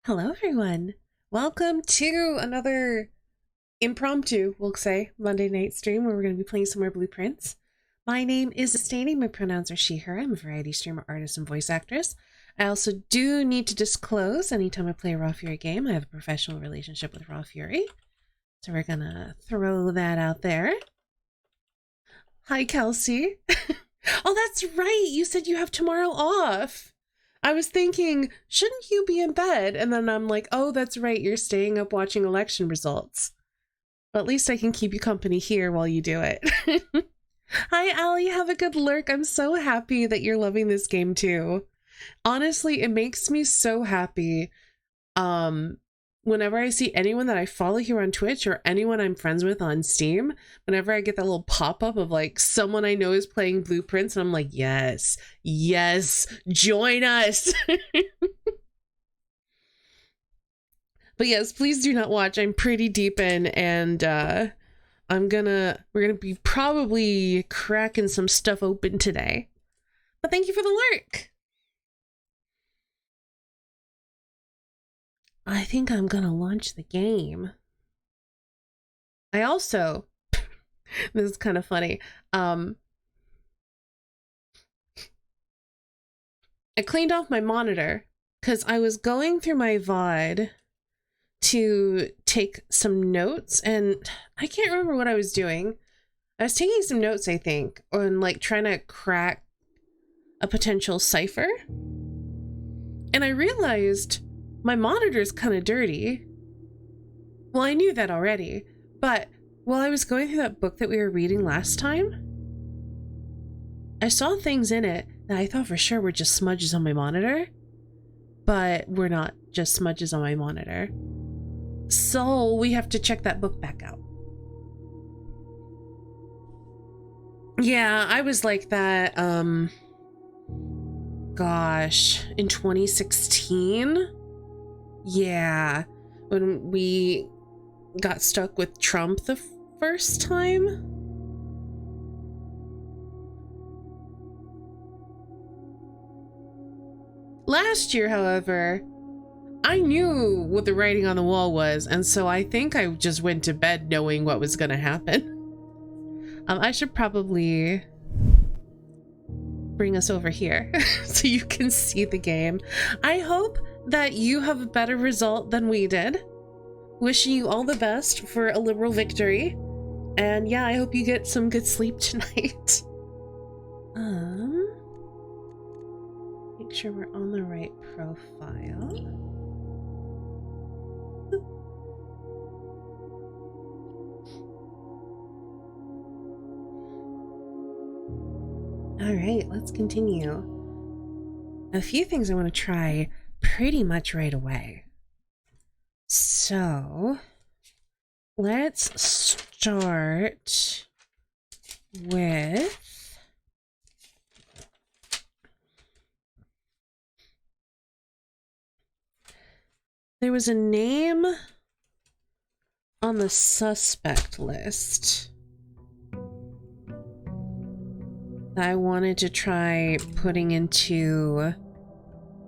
Hello, everyone. Welcome to another impromptu, we'll say, Monday night stream where we're going to be playing some more blueprints. My name is Stany. My pronouns are she, her. I'm a variety streamer, artist, and voice actress. I also do need to disclose anytime I play a Raw Fury game, I have a professional relationship with Raw Fury. So we're going to throw that out there. Hi, Kelsey. Oh, that's right. You said you have tomorrow off. I was thinking, shouldn't you be in bed? And then I'm like, oh, that's right. You're staying up watching election results. But at least I can keep you company here while you do it. Hi, Allie. Have a good lurk. I'm so happy that you're loving this game too. Honestly, it makes me so happy. Whenever I see anyone that I follow here on Twitch or anyone I'm friends with on Steam, whenever I get that little pop-up of like someone I know is playing blueprints, and I'm like, yes, join us. But yes, please do not watch. I'm pretty deep in, and we're gonna be probably cracking some stuff open today. But thank you for the lurk. I think I'm gonna launch the game. I also, this is kind of funny. I cleaned off my monitor because I was going through my VOD to take some notes, and I can't remember what I was doing. I was taking some notes, I think, on like trying to crack a potential cipher. And I realized my monitor's kind of dirty. Well, I knew that already, but while I was going through that book that we were reading last time, I saw things in it that I thought for sure were just smudges on my monitor, but were not just smudges on my monitor. So we have to check that book back out. Yeah, I was like that, gosh, in 2016? Yeah, when we got stuck with Trump the first time. Last year, however, I knew what the writing on the wall was, and so I think I just went to bed knowing what was going to happen. I should probably bring us over here so you can see the game. I hope that you have a better result than we did. Wishing you all the best for a liberal victory. And yeah, I hope you get some good sleep tonight. Make sure we're on the right profile. All right, let's continue. A few things I want to try pretty much right away. So let's start with there was a name on the suspect list that I wanted to try putting into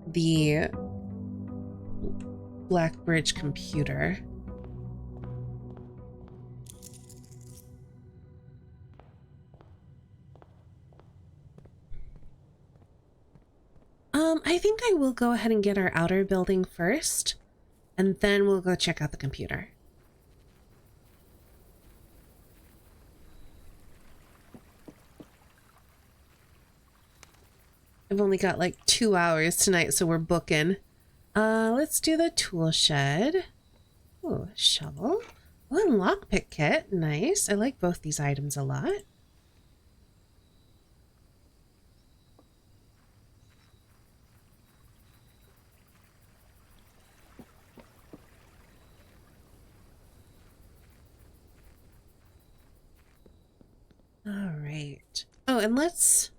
the Blackbridge computer. I think I will go ahead and get our outer building first, and then we'll go check out the computer. I've only got like 2 hours tonight, so we're booking. Let's do the tool shed. Oh, shovel. Oh, and lockpick kit. Nice. I like both these items a lot. All right. Oh, and let's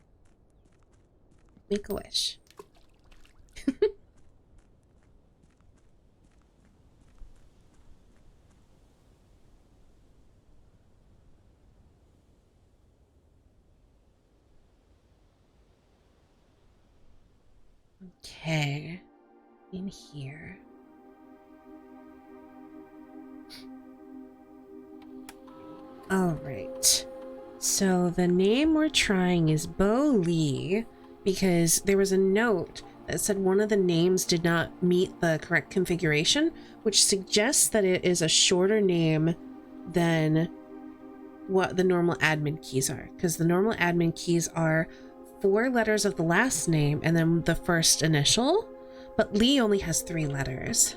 make a wish. Okay. In here. All right. So the name we're trying is Bo Lee because there was a note that said one of the names did not meet the correct configuration, which suggests that it is a shorter name than what the normal admin keys are, because the normal admin keys are 4 letters of the last name and then the first initial, but Lee only has 3 letters.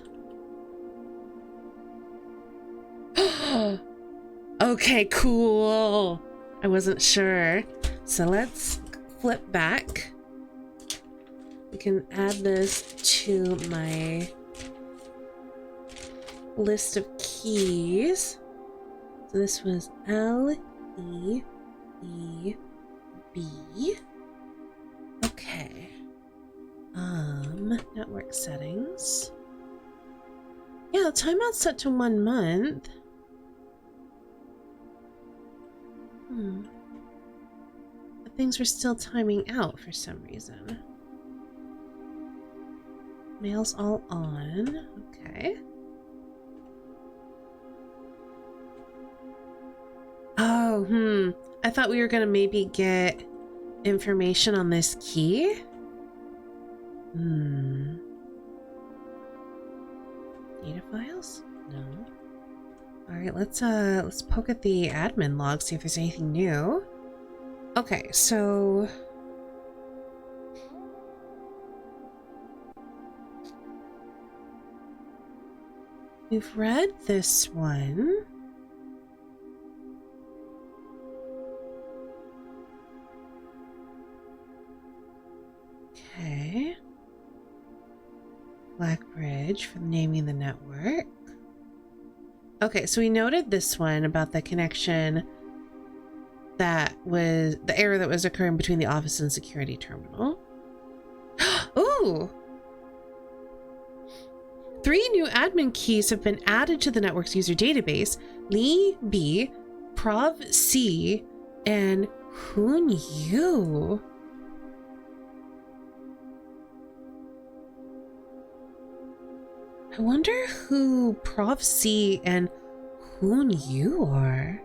Okay, cool. I wasn't sure. So let's flip back. We can add this to my list of keys. So this was L-E-E-B. Okay. Network settings. Yeah, the timeout's set to 1 month. But things were still timing out for some reason. Mail's all on. Okay. Oh, I thought we were gonna maybe get information on this key. Data files? No. Alright, let's poke at the admin log, see if there's anything new. Okay, so we've read this one. Okay. Blackbridge for naming the network. Okay, so we noted this one about the connection that was the error that was occurring between the office and security terminal. Ooh! 3 new admin keys have been added to the network's user database. Lee B, Prov C, and Hoon Yu. I wonder who Prov C and Hoon Yu are.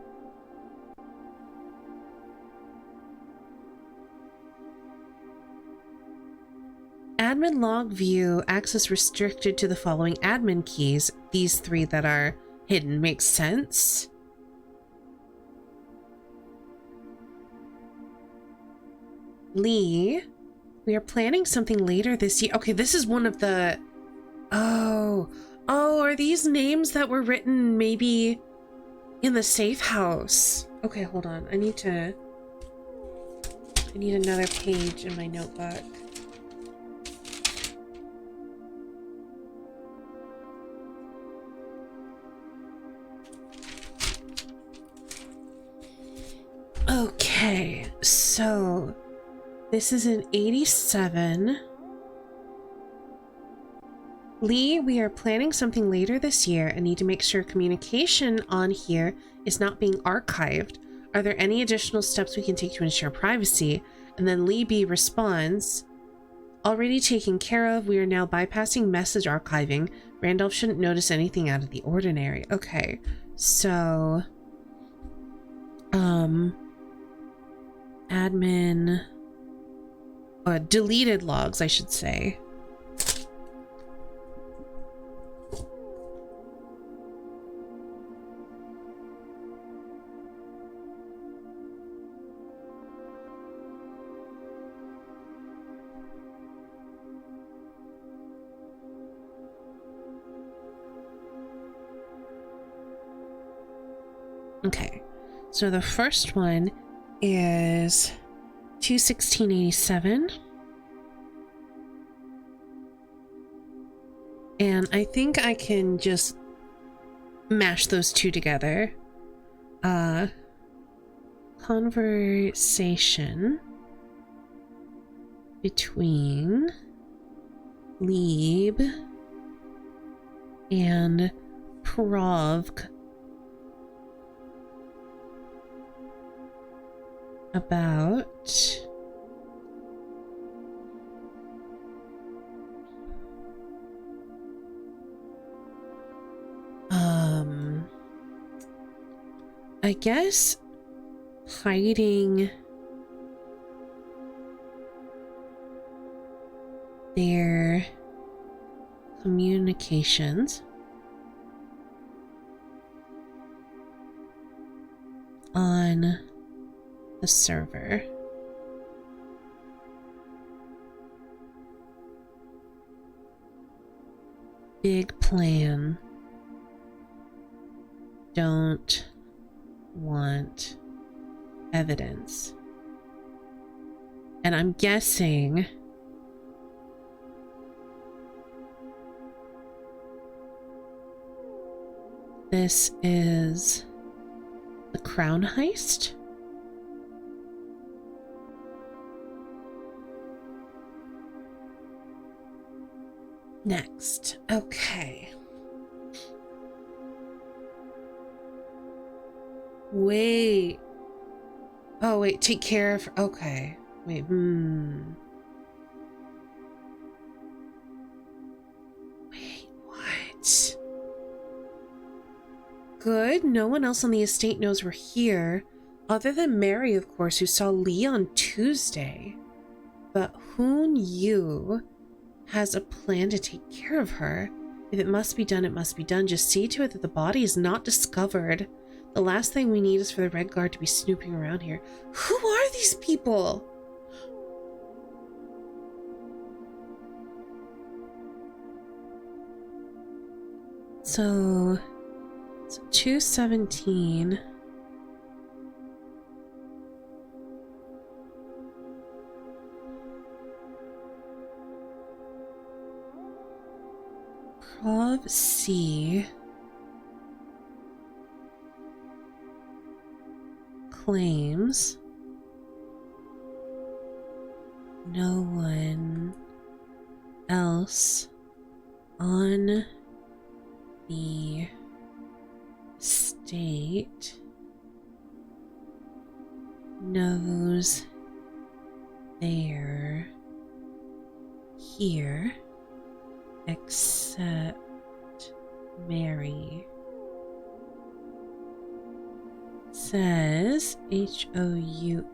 Admin log view access restricted to the following admin keys. These 3 that are hidden makes sense. Lee, we are planning something later this year. Okay, this is one of the... Oh, are these names that were written maybe in the safe house? Okay, hold on. I need another page in my notebook. Okay, so this is an 87. Lee, we are planning something later this year and need to make sure communication on here is not being archived. Are there any additional steps we can take to ensure privacy? And then Lee B responds, already taken care of. We are now bypassing message archiving. Randolph shouldn't notice anything out of the ordinary. Okay, so admin deleted logs, I should say. Okay, so the first one is 21687. And I think I can just mash those 2 together. Conversation between Lieb and Provk about I guess hiding their communications on the server. Big plan. Don't want evidence. And I'm guessing this is the crown heist? Next. Okay. Wait. Oh, wait. Take care of... Okay. Wait. Wait, what? Good. No one else on the estate knows we're here. Other than Mary, of course, who saw Lee on Tuesday. But who knew has a plan to take care of her? If it must be done, it must be done. Just see to it that the body is not discovered. The last thing we need is for the Red Guard to be snooping around here. Who are these people? So 217. Prov C claims no one else on the state knows they're here except Mary. Says HOUNU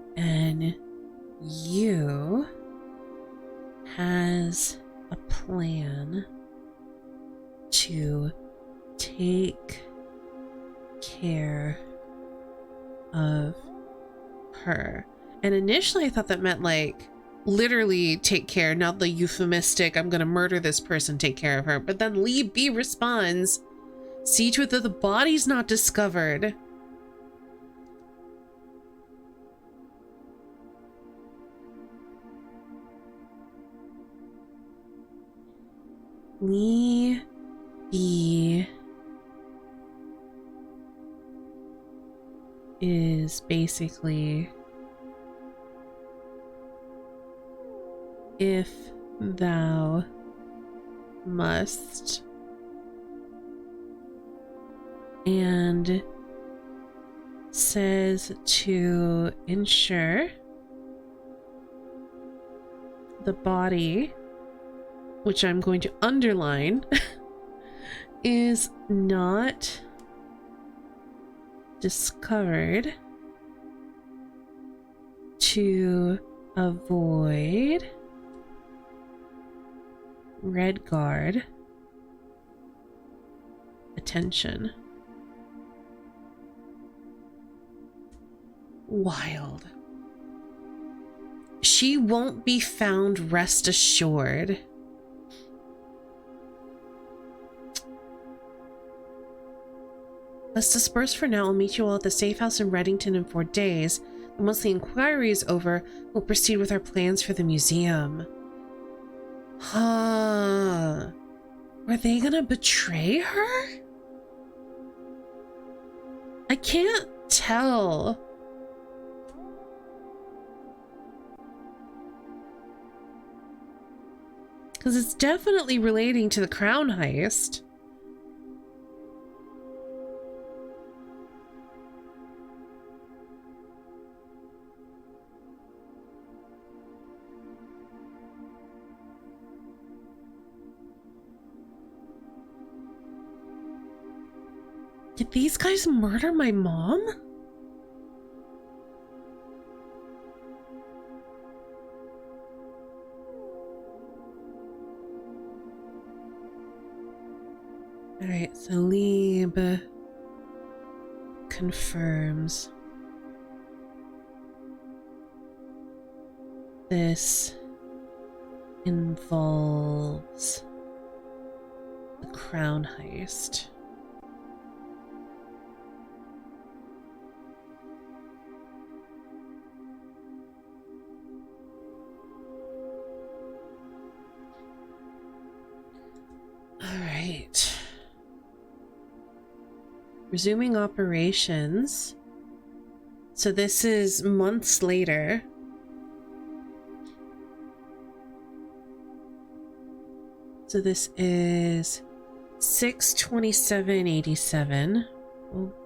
has a plan to take care of her. And initially I thought that meant like literally take care, not the euphemistic I'm gonna murder this person, take care of her. But then Lee B responds, see to it that the body's not discovered. Lee B is basically, if thou must, and says to ensure the body, which I'm going to underline, is not discovered to avoid Red Guard attention. Wild. She won't be found, rest assured. Let's disperse for now. I'll meet you all at the safe house in Reddington in 4 days. And once the inquiry is over, we'll proceed with our plans for the museum. Huh. Were they gonna betray her? I can't tell. Because it's definitely relating to the crown heist. Did these guys murder my mom? Alright, so Lieb confirms this involves the crown heist. All right. Resuming operations. So this is months later. So this is 6/27/87.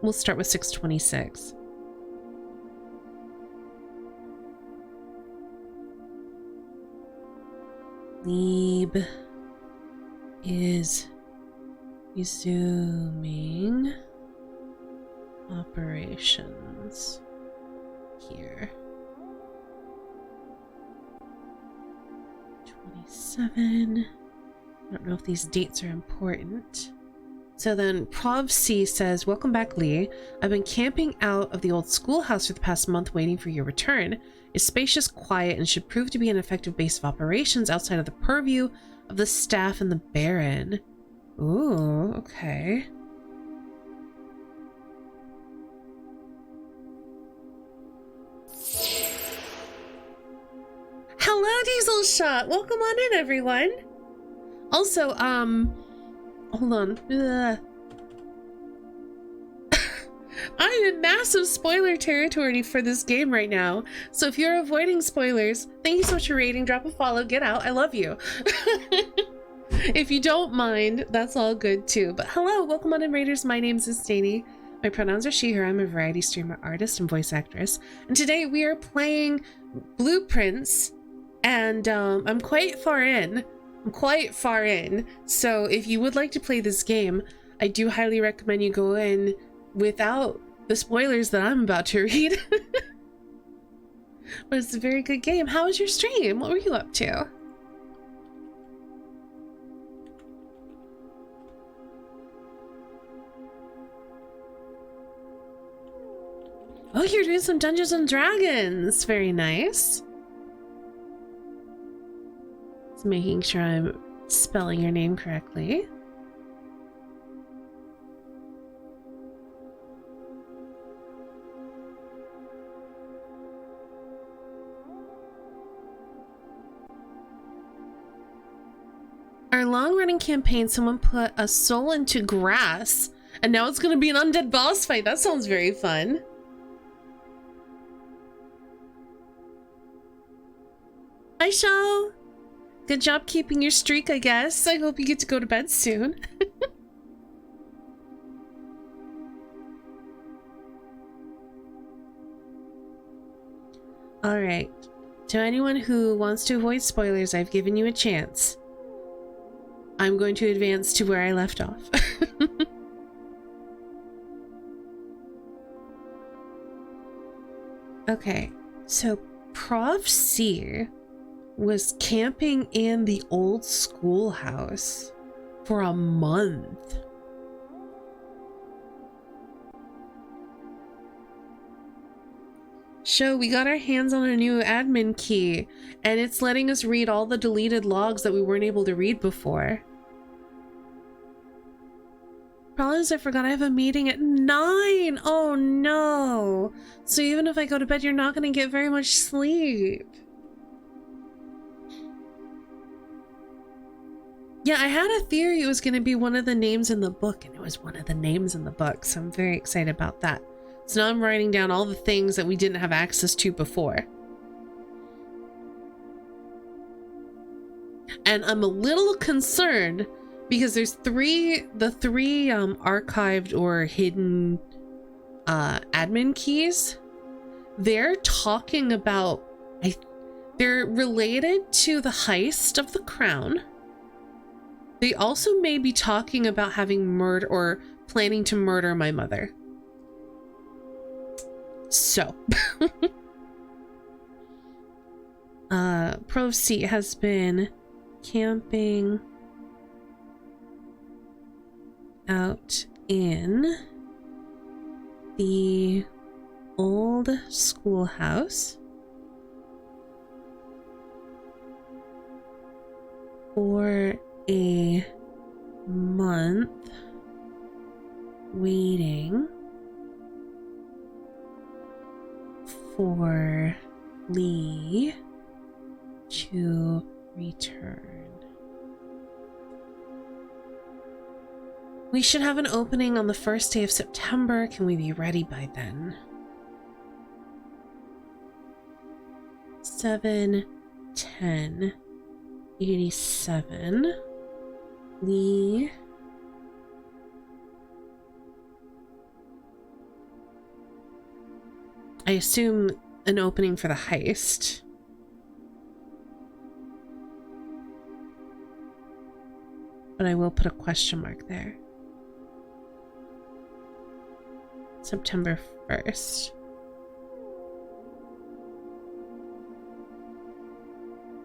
We'll start with 6/26. Lieb is resuming operations here. 27. I don't know if these dates are important. So then Prov C says, welcome back, Lee. I've been camping out of the old schoolhouse for the past month waiting for your return. It's spacious, quiet, and should prove to be an effective base of operations outside of the purview of the staff and the Baron. Ooh, okay. Hello, Diesel Shot! Welcome on in, everyone! Also, hold on. I'm in massive spoiler territory for this game right now. So if you're avoiding spoilers, thank you so much for rating, drop a follow, get out. I love you. If you don't mind, that's all good too. But hello, welcome on in, Raiders. My name's Staney. My pronouns are she, her. I'm a variety streamer, artist, and voice actress. And today we are playing Blueprints, and I'm quite far in. So if you would like to play this game, I do highly recommend you go in without the spoilers that I'm about to read. But it's a very good game. How was your stream? What were you up to? Oh, you're doing some Dungeons and Dragons. Very nice. Just making sure I'm spelling your name correctly. Our long-running campaign, someone put a soul into grass, and now it's going to be an undead boss fight. That sounds very fun. Hi, Shaw. Good job keeping your streak, I guess. I hope you get to go to bed soon. All right. To anyone who wants to avoid spoilers, I've given you a chance. I'm going to advance to where I left off. Okay, so Prof C was camping in the old schoolhouse for a month. So we got our hands on a new admin key, and it's letting us read all the deleted logs that we weren't able to read before. Problem is I forgot I have a meeting at 9. Oh no. So even if I go to bed, you're not going to get very much sleep. Yeah, I had a theory it was going to be one of the names in the book, and it was one of the names in the book, so I'm very excited about that. So now I'm writing down all the things that we didn't have access to before. And I'm a little concerned because there's the three archived or hidden admin keys. They're talking about, they're related to the heist of the crown. They also may be talking about having murdered or planning to murder my mother. So, Prov C has been camping out in the old schoolhouse for a month, waiting for Lee to return. We should have an opening on the first day of September. Can we be ready by then? 7/10/87. Lee. I assume an opening for the heist. But I will put a question mark there. September 1st.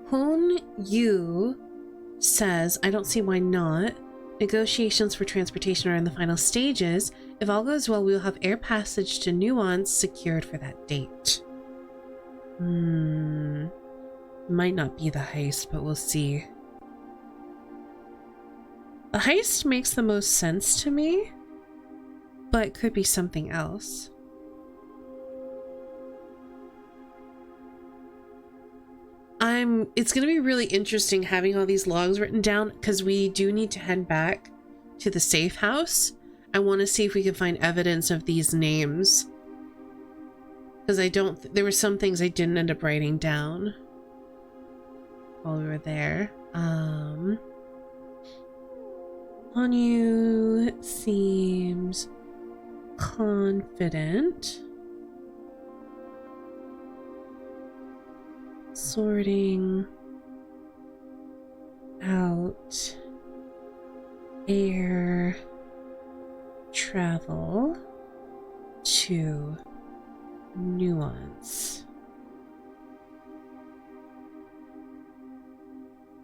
Hon Yu says, I don't see why not. Negotiations for transportation are in the final stages. If all goes well, we will have air passage to Nuance secured for that date. Might not be the heist, but we'll see. The heist makes the most sense to me, but could be something else. It's going to be really interesting having all these logs written down, because we do need to head back to the safe house. I want to see if we can find evidence of these names, because there were some things I didn't end up writing down while we were there. Hanyu seems confident. Sorting out air travel to Nuance.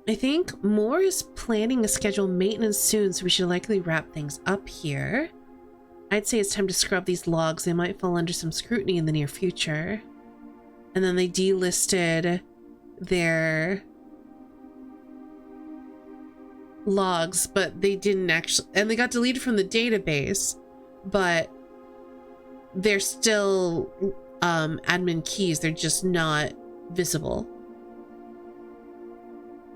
I think Moore is planning a scheduled maintenance soon, so we should likely wrap things up here. I'd say it's time to scrub these logs. They might fall under some scrutiny in the near future. And then they delisted their logs, but they didn't actually, and they got deleted from the database, but they're still admin keys. They're just not visible.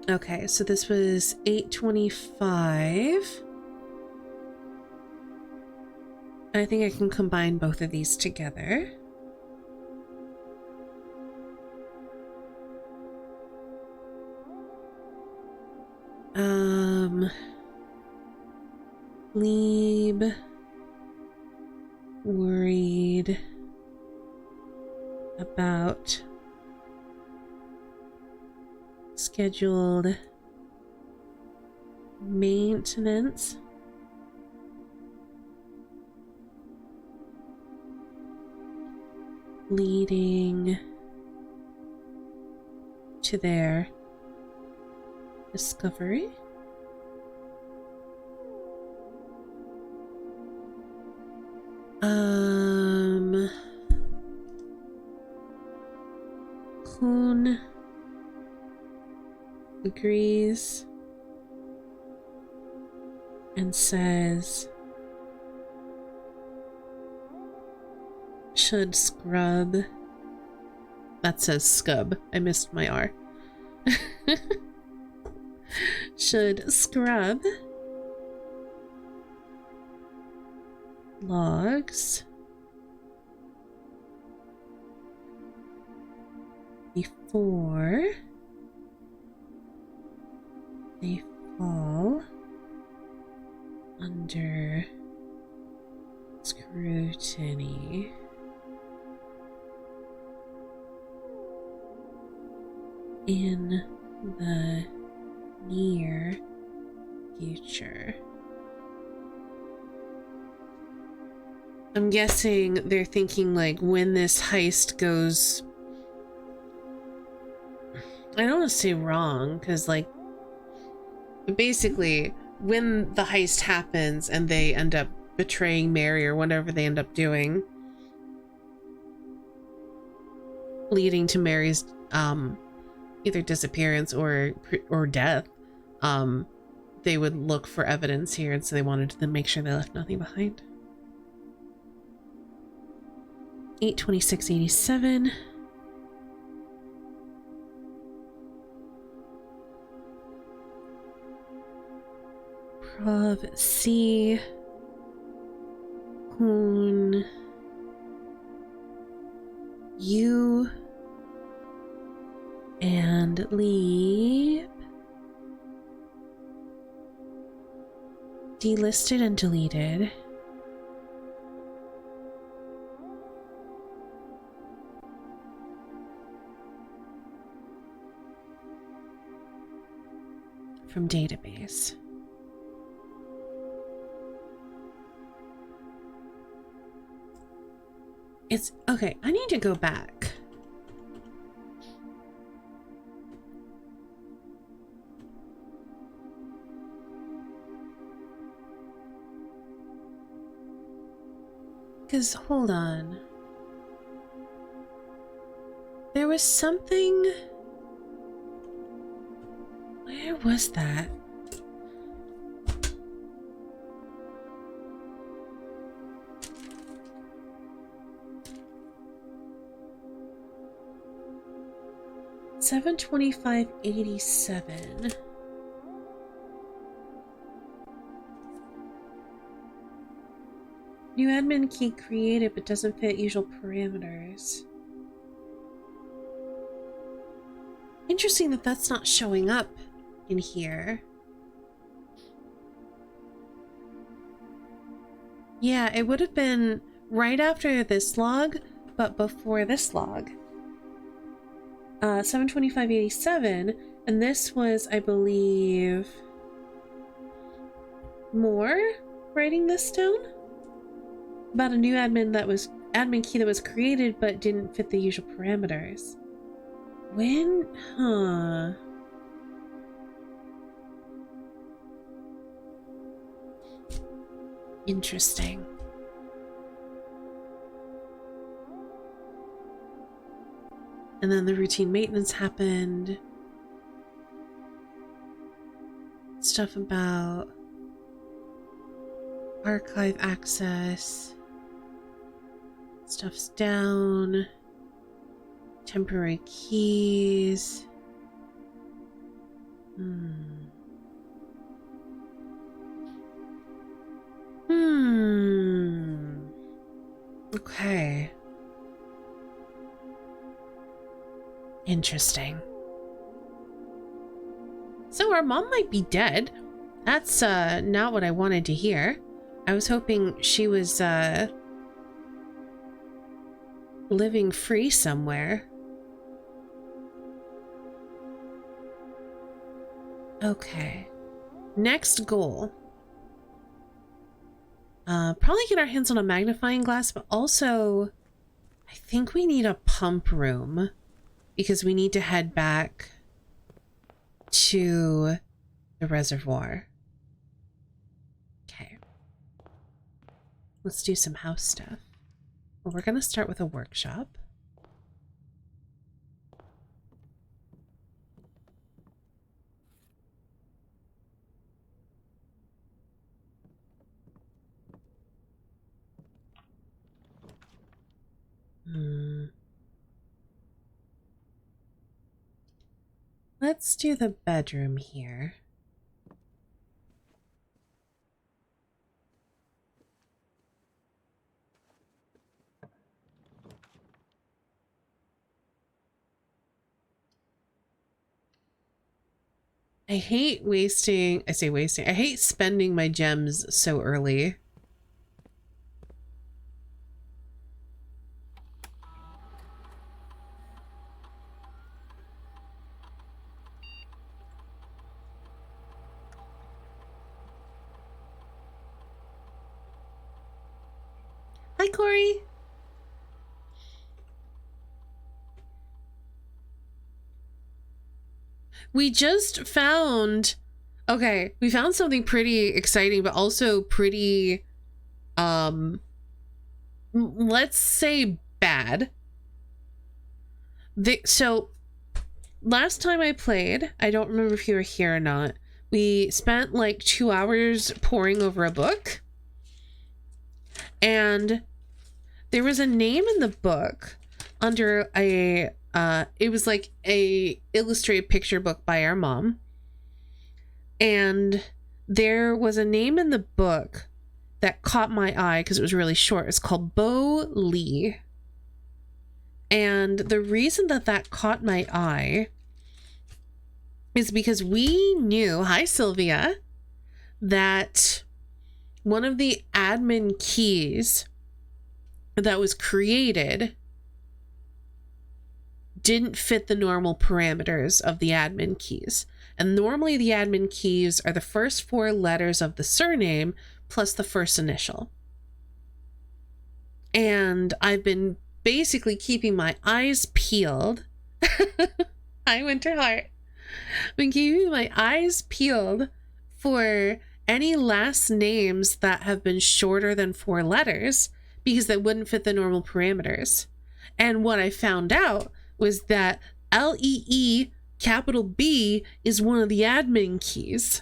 Okay, so this was 8/25. I think I can combine both of these together. Lieb worried about scheduled maintenance leading to their discovery. Kuhn agrees and says should scrub. That says scub. I missed my R. Should scrub logs before they fall under scrutiny. In the near future. I'm guessing they're thinking like when this heist goes, I don't want to say wrong, because like basically when the heist happens and they end up betraying Mary or whatever they end up doing, leading to Mary's either disappearance or death, they would look for evidence here, and so they wanted to make sure they left nothing behind. 82687. Prov C. Hoon. U. And leave. Delisted and deleted. From database. It's okay. I need to go back. Because, hold on. There was something... Where was that? $725.87. New admin key created but doesn't fit usual parameters. Interesting that that's not showing up in here. Yeah, it would have been right after this log, but before this log. 725.87, and this was, I believe, more writing this down about a new admin key that was created but didn't fit the usual parameters. When? Huh. Interesting. And then the routine maintenance happened. Stuff about archive access. Stuff's down. Temporary keys. Okay. Interesting. So our mom might be dead. That's not what I wanted to hear. I was hoping she was living free somewhere. Okay. Next goal. Probably get our hands on a magnifying glass, but also I think we need a pump room because we need to head back to the reservoir. Okay. Let's do some house stuff. Well, we're going to start with a workshop. Let's do the bedroom here. I hate wasting, I hate spending my gems so early. Hi, Corey. We just found Okay, we found something pretty exciting, but also pretty, let's say bad. So last time I played, I don't remember if you were here or not, we spent like 2 hours poring over a book, and there was a name in the book under a it was like a illustrated picture book by our mom, and there was a name in the book that caught my eye because it was really short. It's called Bo Lee. And the reason that that caught my eye is because we knew, hi Sylvia, that one of the admin keys that was created didn't fit the normal parameters of the admin keys. And normally the admin keys are the first 4 letters of the surname plus the first initial. And I've been basically keeping my eyes peeled. Hi, Winterheart. Been keeping my eyes peeled for any last names that have been shorter than 4 letters because they wouldn't fit the normal parameters. And what I found out was that LEE capital B is one of the admin keys.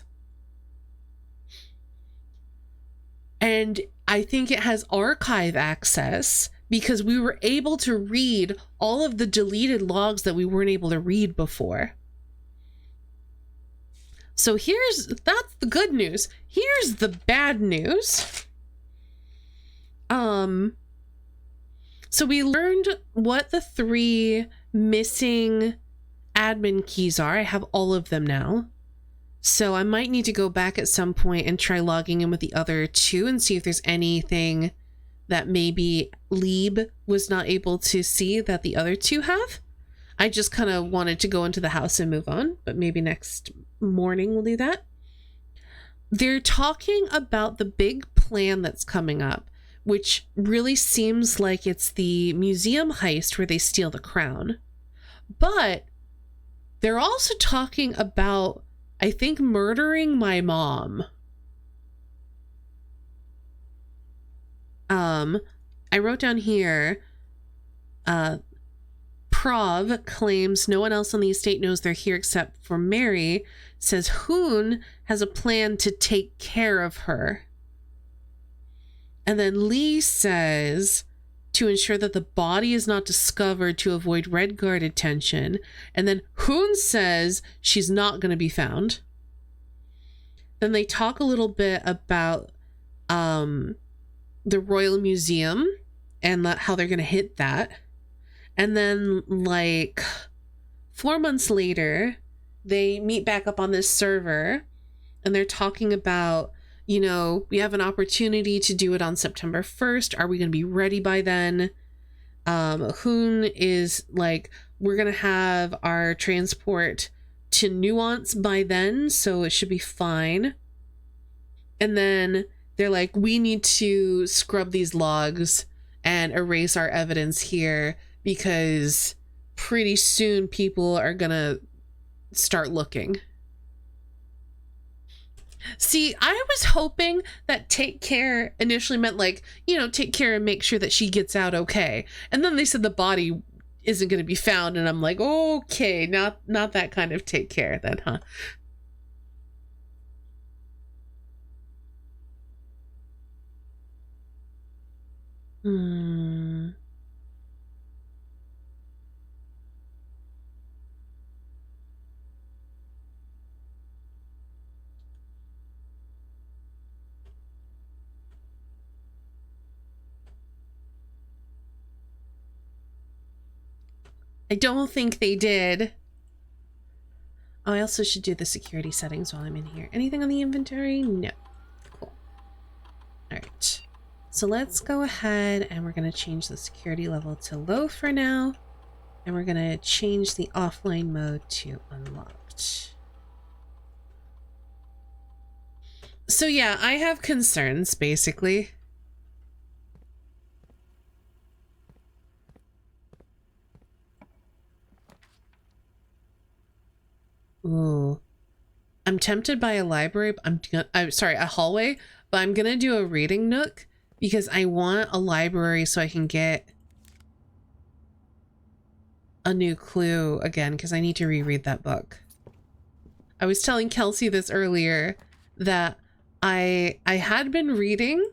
And I think it has archive access because we were able to read all of the deleted logs that we weren't able to read before. So that's the good news. Here's the bad news. So we learned what the 3 missing admin keys are. I have all of them now. So I might need to go back at some point and try logging in with the other 2 and see if there's anything that maybe Lieb was not able to see that the other 2 have. I just kind of wanted to go into the house and move on, but maybe next morning we'll do that. They're talking about the big plan that's coming up, which really seems like it's the museum heist where they steal the crown. But they're also talking about, I think, murdering my mom. I wrote down here, Prov claims no one else on the estate knows they're here except for Mary, says Hoon has a plan to take care of her. And then Lee says to ensure that the body is not discovered to avoid Red Guard attention. And then Hoon says she's not going to be found. Then they talk a little bit about the Royal Museum and how they're going to hit that. And then like 4 months later, they meet back up on this server and they're talking about, you know, we have an opportunity to do it on September 1st. Are we going to be ready by then? Hoon is like, we're going to have our transport to Nuance by then, so it should be fine. And then they're like, we need to scrub these logs and erase our evidence here because pretty soon people are going to start looking. See, I was hoping that take care initially meant like, you know, take care and make sure that she gets out okay. And then they said the body isn't going to be found. And I'm like, okay, not that kind of take care then, huh? I don't think they did. Oh, I also should do the security settings while I'm in here. Anything on the inventory? No. Cool. All right. So let's go ahead and we're going to change the security level to low for now. And we're going to change the offline mode to unlocked. So yeah, I have concerns, basically. Ooh. I'm tempted by a library. I'm sorry, a hallway, but I'm gonna do a reading nook because I want a library so I can get a new clue again because I need to reread that book. I was telling Kelsey this earlier that I had been reading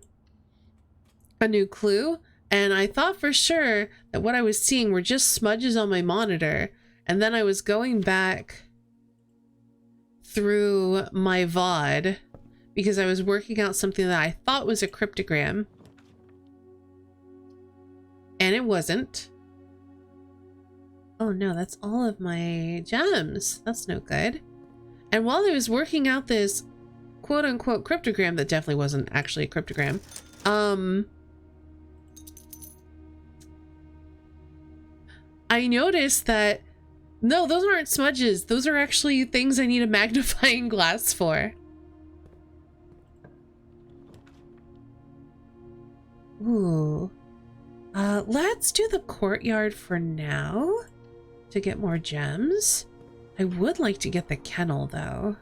a new clue and I thought for sure that what I was seeing were just smudges on my monitor, and then I was going back through my VOD because I was working out something that I thought was a cryptogram and it wasn't. Oh no, that's all of my gems. That's no good. And while I was working out this quote-unquote cryptogram that definitely wasn't actually a cryptogram, I noticed that no, those aren't smudges. Those are actually things I need a magnifying glass for. Ooh. Let's do the courtyard for now to get more gems. I would like to get the kennel though.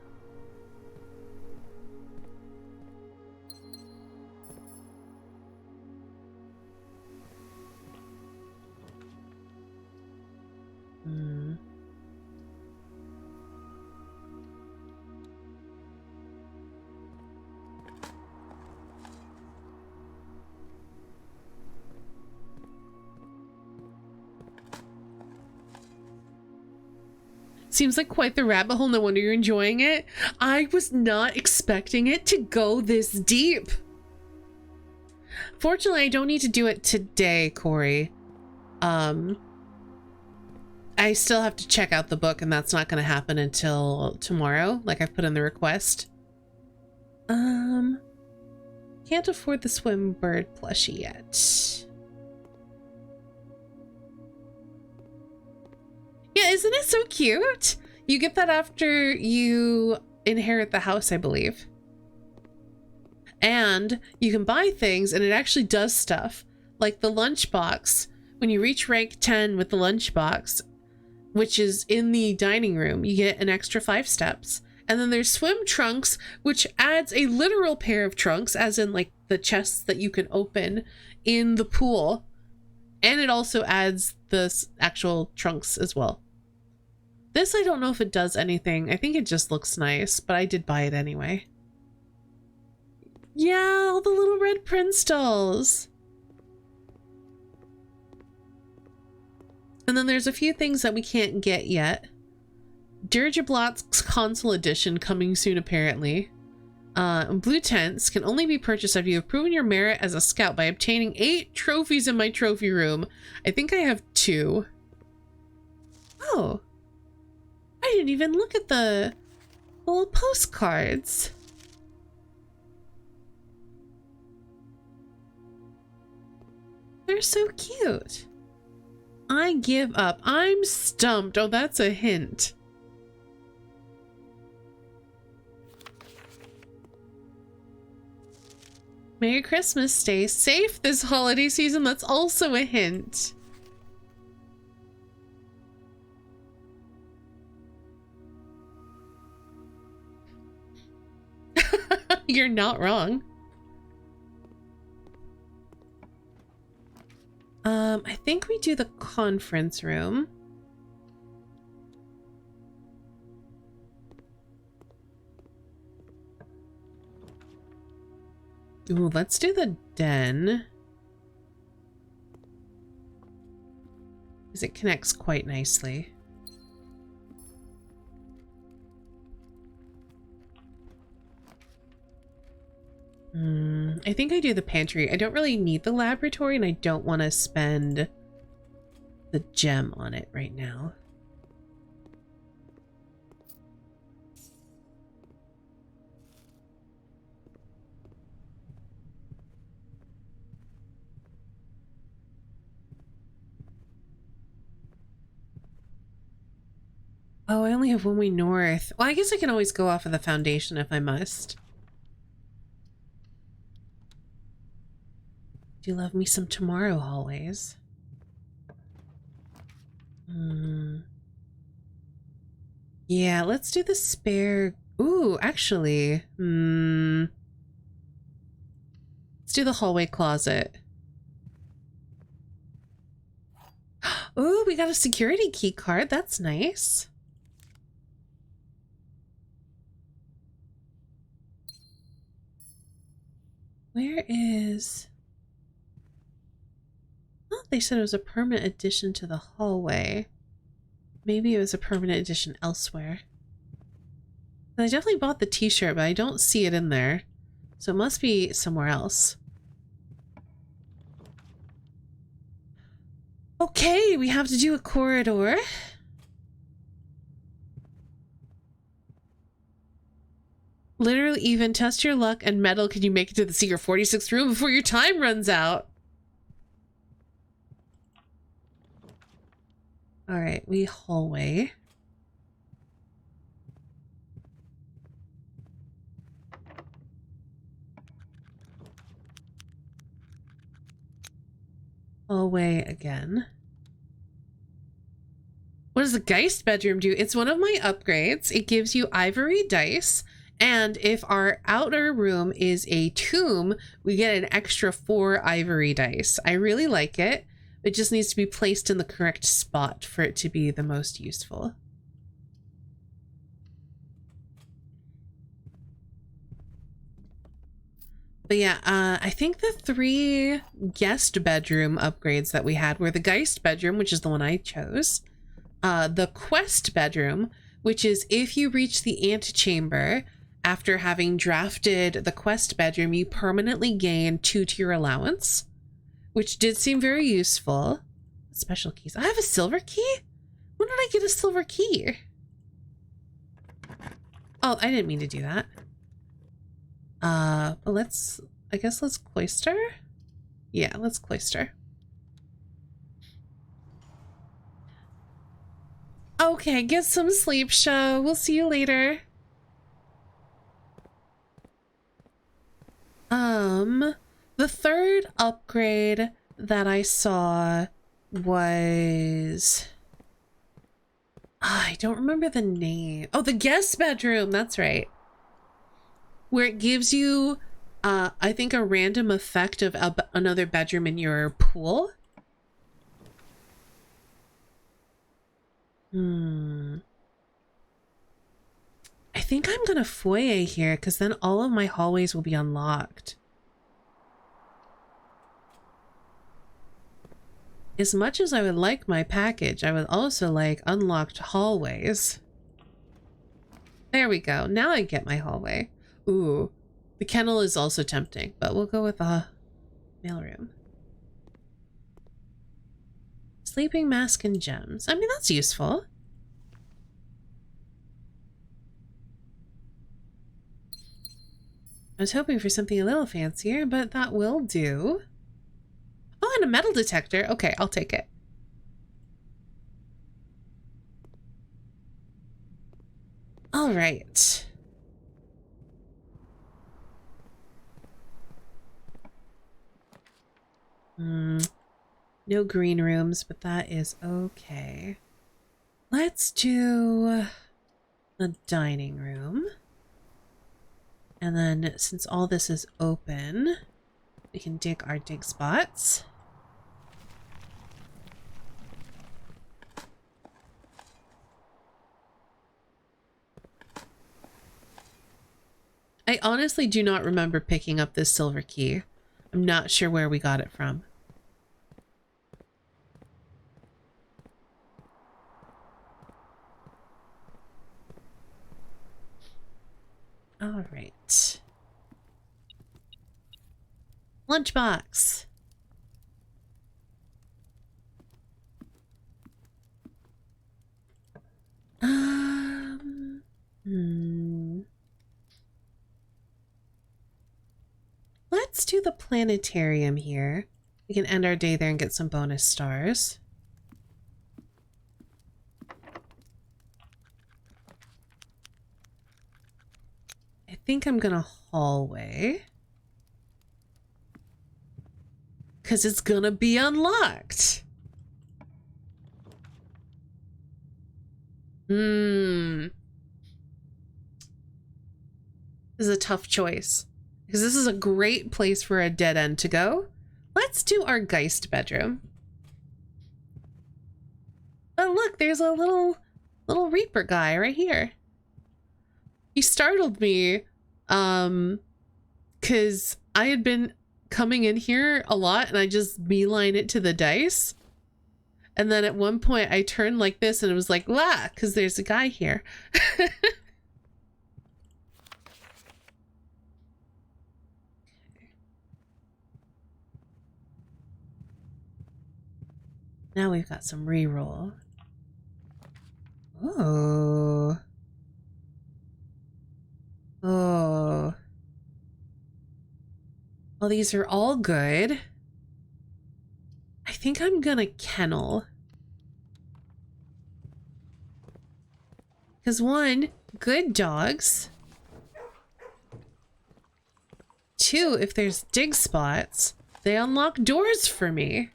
Seems like quite the rabbit hole. No wonder you're enjoying it. I was not expecting it to go this deep. Fortunately, I don't need to do it today, Corey. I still have to check out the book, and that's not going to happen until tomorrow, like I've put in the request. Can't afford the swim bird plushie yet. Yeah, isn't it so cute? You get that after you inherit the house, I believe. And you can buy things and it actually does stuff. Like the lunchbox. When you reach rank 10 with the lunchbox, which is in the dining room, you get an extra 5 steps. And then there's swim trunks, which adds a literal pair of trunks, as in like the chests that you can open in the pool. And it also adds the actual trunks as well. This, I don't know if it does anything. I think it just looks nice, but I did buy it anyway. Yeah, all the little red prince dolls. And then there's a few things that we can't get yet. Dirgeblatt's console edition coming soon, apparently. Blue tents can only be purchased after you have proven your merit as a scout by obtaining 8 trophies in my trophy room. I think I have 2. Oh. I didn't even look at the little postcards. They're so cute. I give up. I'm stumped. Oh, that's a hint. Merry Christmas. Stay safe this holiday season. That's also a hint. You're not wrong. I think we do the conference room. Ooh, let's do the den. Because it connects quite nicely. I think I do the pantry. I don't really need the laboratory and I don't want to spend the gem on it right now. Oh, I only have one way north. Well, I guess I can always go off of the foundation if I must. Do you love me some tomorrow hallways? Yeah, let's do the spare Ooh, actually, let's do the hallway closet. Ooh, we got a security key card. That's nice. Where is... Oh, they said it was a permanent addition to the hallway. Maybe it was a permanent addition elsewhere. I definitely bought the t-shirt, but I don't see it in there. So it must be somewhere else. Okay, we have to do a corridor. Literally even test your luck and metal. Can you make it to the secret 46th room before your time runs out? All right, we hallway. Hallway again. What does the Geist bedroom do? It's one of my upgrades. It gives you ivory dice, and if our outer room is a tomb, we get an extra 4 ivory dice. I really like it. It just needs to be placed in the correct spot for it to be the most useful. But yeah, I think the 3 guest bedroom upgrades that we had were the Geist bedroom, which is the one I chose. The Quest bedroom, which is if you reach the antechamber after having drafted the Quest bedroom, you permanently gain 2 to your allowance, which did seem very useful. Special keys. I have a silver key? When did I get a silver key? Oh, I didn't mean to do that. I guess let's cloister? Yeah, let's cloister. Okay, get some sleep, show. We'll see you later. The third upgrade that I saw was... I don't remember the name. Oh, the guest bedroom. That's right. Where it gives you, I think, a random effect of another bedroom in your pool. I think I'm gonna foyer here because then all of my hallways will be unlocked. As much as I would like my package, I would also like unlocked hallways. There we go. Now I get my hallway. Ooh, the kennel is also tempting, but we'll go with the mailroom. Sleeping mask and gems. I mean, that's useful. I was hoping for something a little fancier, but that will do. Oh, and a metal detector. Okay, I'll take it. All right. No green rooms, but that is okay. Let's do the dining room. And then since all this is open, we can dig our dig spots. I honestly do not remember picking up this silver key. I'm not sure where we got it from. All right. Lunchbox. Let's do the planetarium here. We can end our day there and get some bonus stars. I think I'm gonna hallway. Because it's gonna be unlocked. is a tough choice because this is a great place for a dead end to go. Let's do our Geist bedroom. Oh, look, there's a little Reaper guy right here. He startled me, because I had been coming in here a lot and I just beeline it to the dice. And then at one point I turned like this and it was like, la, because there's a guy here. Now we've got some reroll. Oh. Oh. Well, these are all good. I think I'm gonna kennel. Because one, good dogs. Two, if there's dig spots, they unlock doors for me.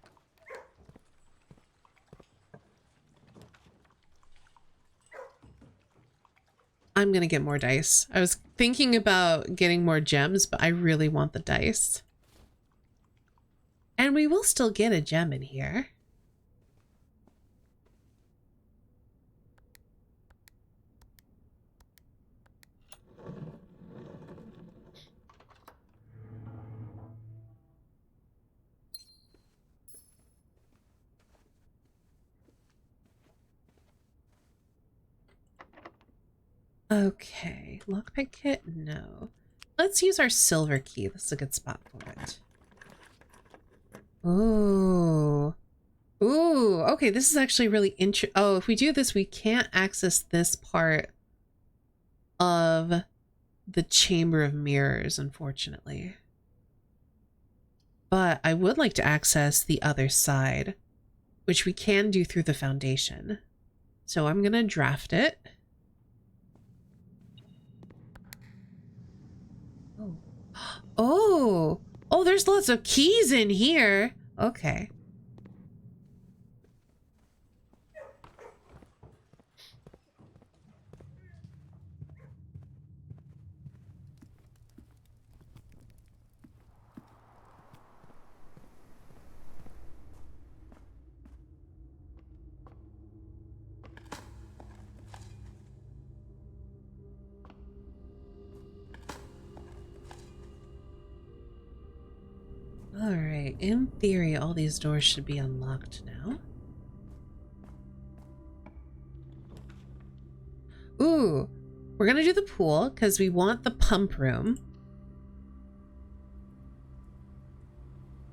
I'm gonna get more dice. I was thinking about getting more gems, but I really want the dice. And we will still get a gem in here. Okay, lockpick kit, no. Let's use our silver key. This is a good spot for it. Ooh. Ooh, okay, this is actually really interesting. Oh, if we do this, we can't access this part of the Chamber of Mirrors, unfortunately. But I would like to access the other side, which we can do through the foundation. So I'm gonna draft it. Oh. Oh! Oh, there's lots of keys in here! Okay. Alright, in theory, all these doors should be unlocked now. Ooh, we're gonna do the pool because we want the pump room.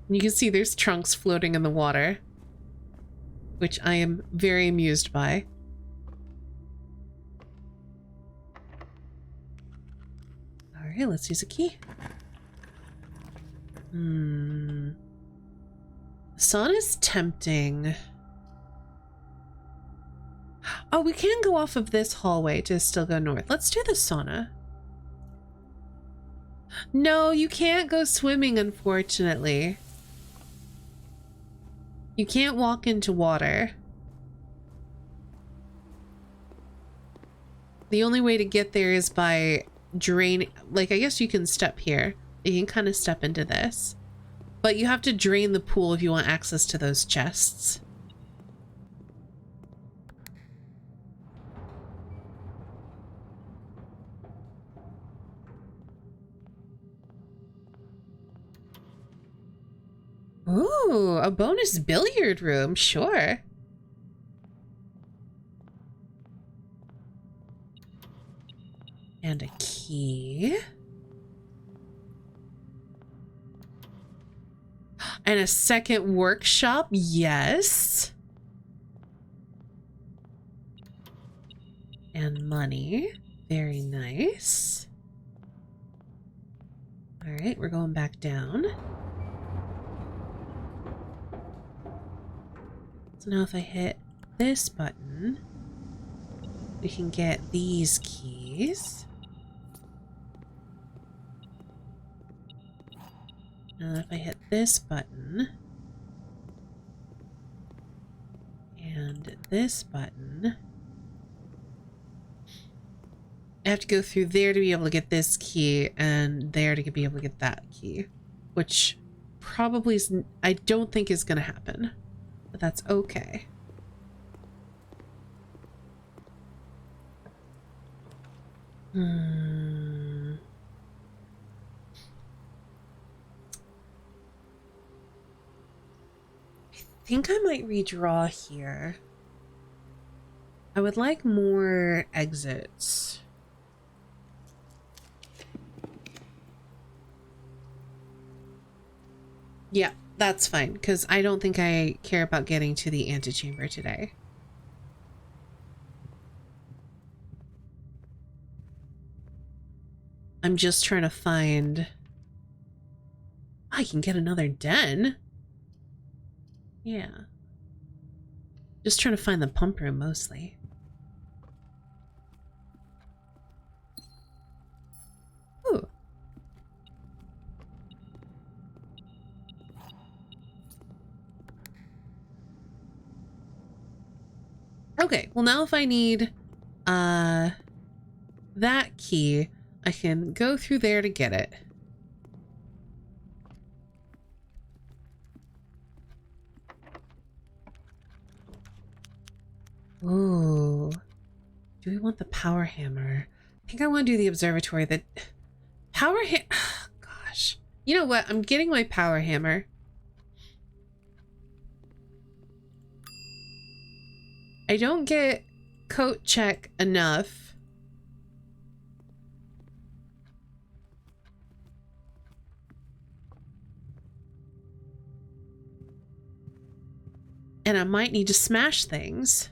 You can see there's trunks floating in the water, which I am very amused by. Alright, let's use a key. Sauna's tempting. Oh, we can go off of this hallway to still go north. Let's do the sauna. No, you can't go swimming, unfortunately. You can't walk into water. The only way to get there is by draining. Like, I guess you can step here. You can kind of step into this. But you have to drain the pool if you want access to those chests. Ooh, a bonus billiard room, sure. And a key. And a second workshop, yes. And money, very nice. All right, we're going back down. So now if I hit this button, we can get these keys. And if I hit this button and this button I have to go through there to be able to get this key and there to be able to get that key, which probably is, I don't think is going to happen, but that's okay. I think I might redraw here. I would like more exits. Yeah, that's fine, because I don't think I care about getting to the antechamber today. I'm just trying to find... I can get another den. Yeah. Just trying to find the pump room mostly. Ooh. Okay, well now if I need that key, I can go through there to get it. Ooh. Do we want the power hammer? I think I want to do the observatory. The power hammer. Gosh. You know what? I'm getting my power hammer. I don't get coat check enough. And I might need to smash things.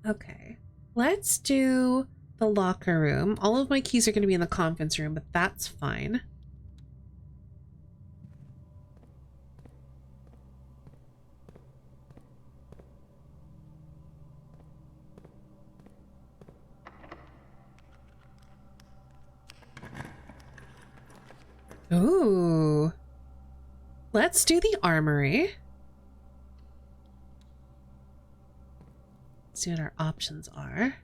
Okay, let's do the locker room. All of my keys are going to be in the conference room, but that's fine. Ooh. Let's do the armory. See what our options are.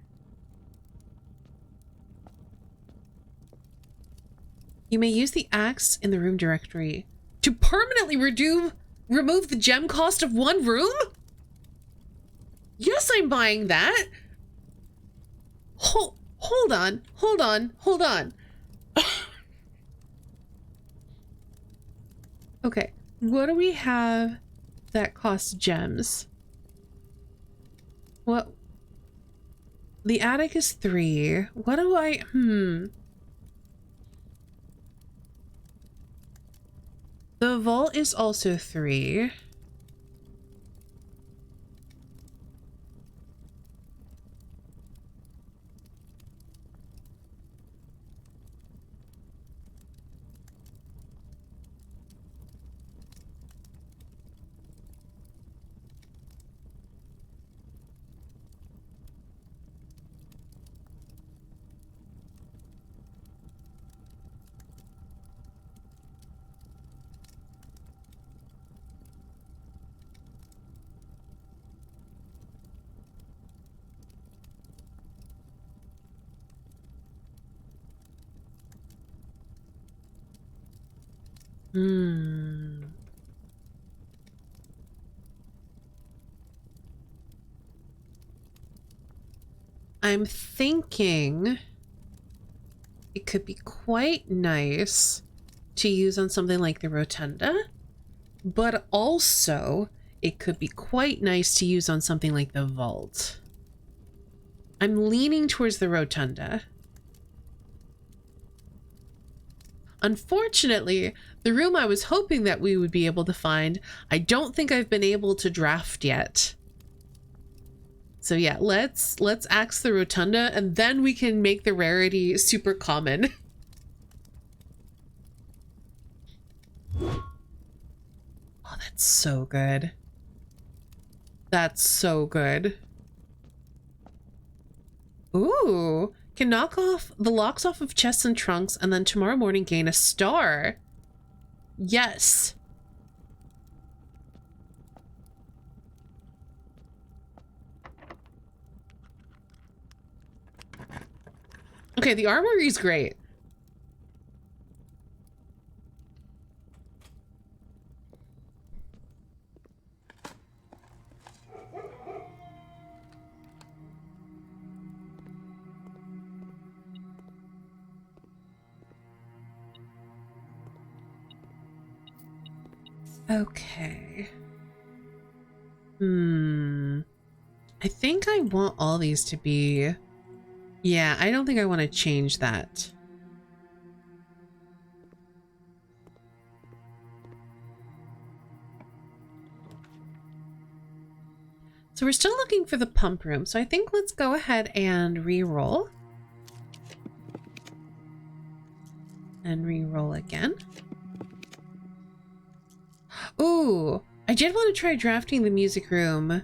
You may use the axe in the room directory to permanently remove the gem cost of one room? Yes, I'm buying that. Hold on. Okay, what do we have that costs gems? What? The attic is 3. What do I... The vault is also 3. I'm thinking it could be quite nice to use on something like the rotunda, but also it could be quite nice to use on something like the vault. I'm leaning towards the rotunda. Unfortunately, the room I was hoping that we would be able to find, I don't think I've been able to draft yet. So yeah, let's axe the rotunda and then we can make the rarity super common. Oh, that's so good. That's so good. Ooh, can knock off the locks off of chests and trunks and then tomorrow morning gain a star. Yes. Okay, the armory is great. Okay. I think I want all these to be... Yeah, I don't think I want to change that. So we're still looking for the pump room. So I think let's go ahead and re-roll. And re-roll again. Ooh, I did want to try drafting the music room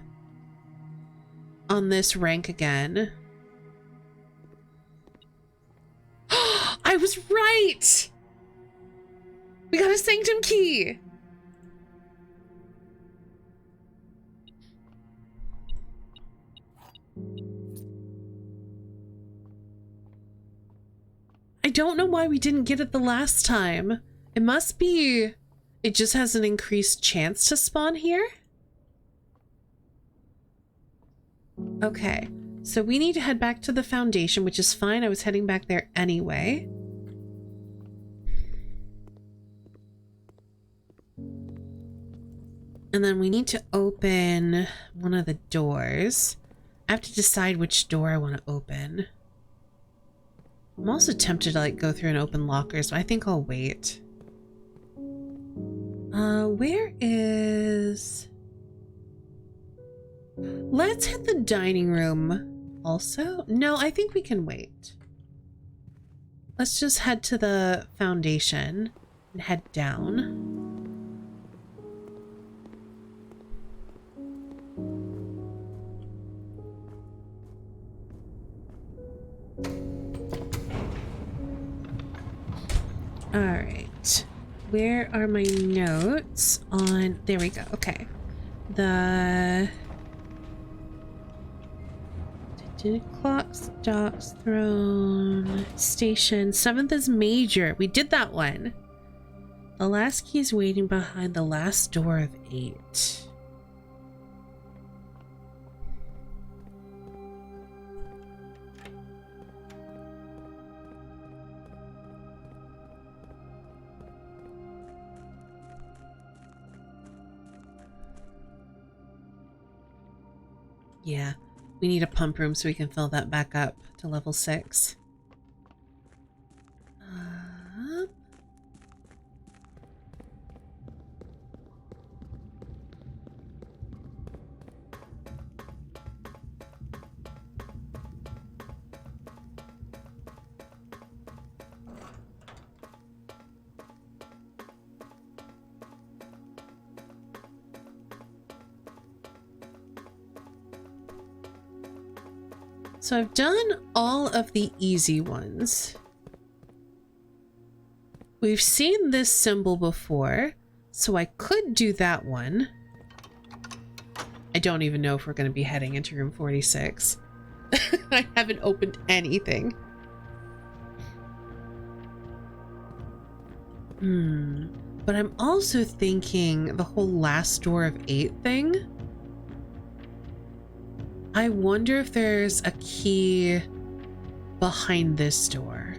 on this rank again. I was right! We got a sanctum key! I don't know why we didn't get it the last time. It must be... It just has an increased chance to spawn here? Okay, so we need to head back to the foundation, which is fine. I was heading back there anyway. And then we need to open one of the doors. I have to decide which door I want to open. I'm also tempted to like go through and open lockers, but I think I'll wait. Where is... Let's hit the dining room also. No, I think we can wait. Let's just head to the foundation and head down. All right. Where are my notes on... There we go. Okay. The... Clocks, docks, throne, station. 7th is major. We did that one. The last key is waiting behind the last door of 8. Yeah. We need a pump room so we can fill that back up to level 6. So I've done all of the easy ones. We've seen this symbol before, so I could do that one. I don't even know if we're going to be heading into room 46. I haven't opened anything. But I'm also thinking the whole last door of 8 thing. I wonder if there's a key behind this door.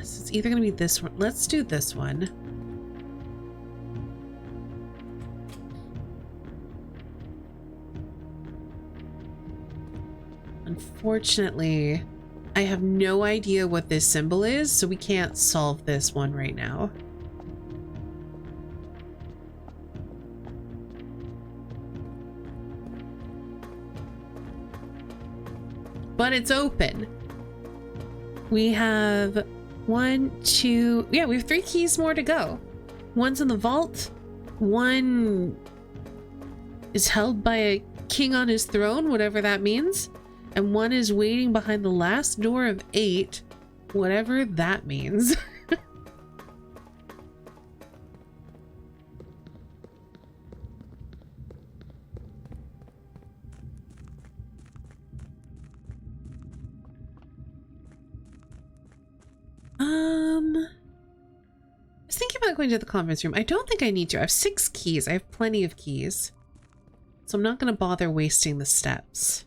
So it's either going to be this one. Let's do this one. Unfortunately, I have no idea what this symbol is, so we can't solve this one right now. But it's open. We have 1, 2, yeah, we have 3 keys more to go. One's in the vault. One is held by a king on his throne, whatever that means. And one is waiting behind the last door of 8, whatever that means. about going to the conference room. I don't think I need to. I have 6 keys. I have plenty of keys. So I'm not going to bother wasting the steps.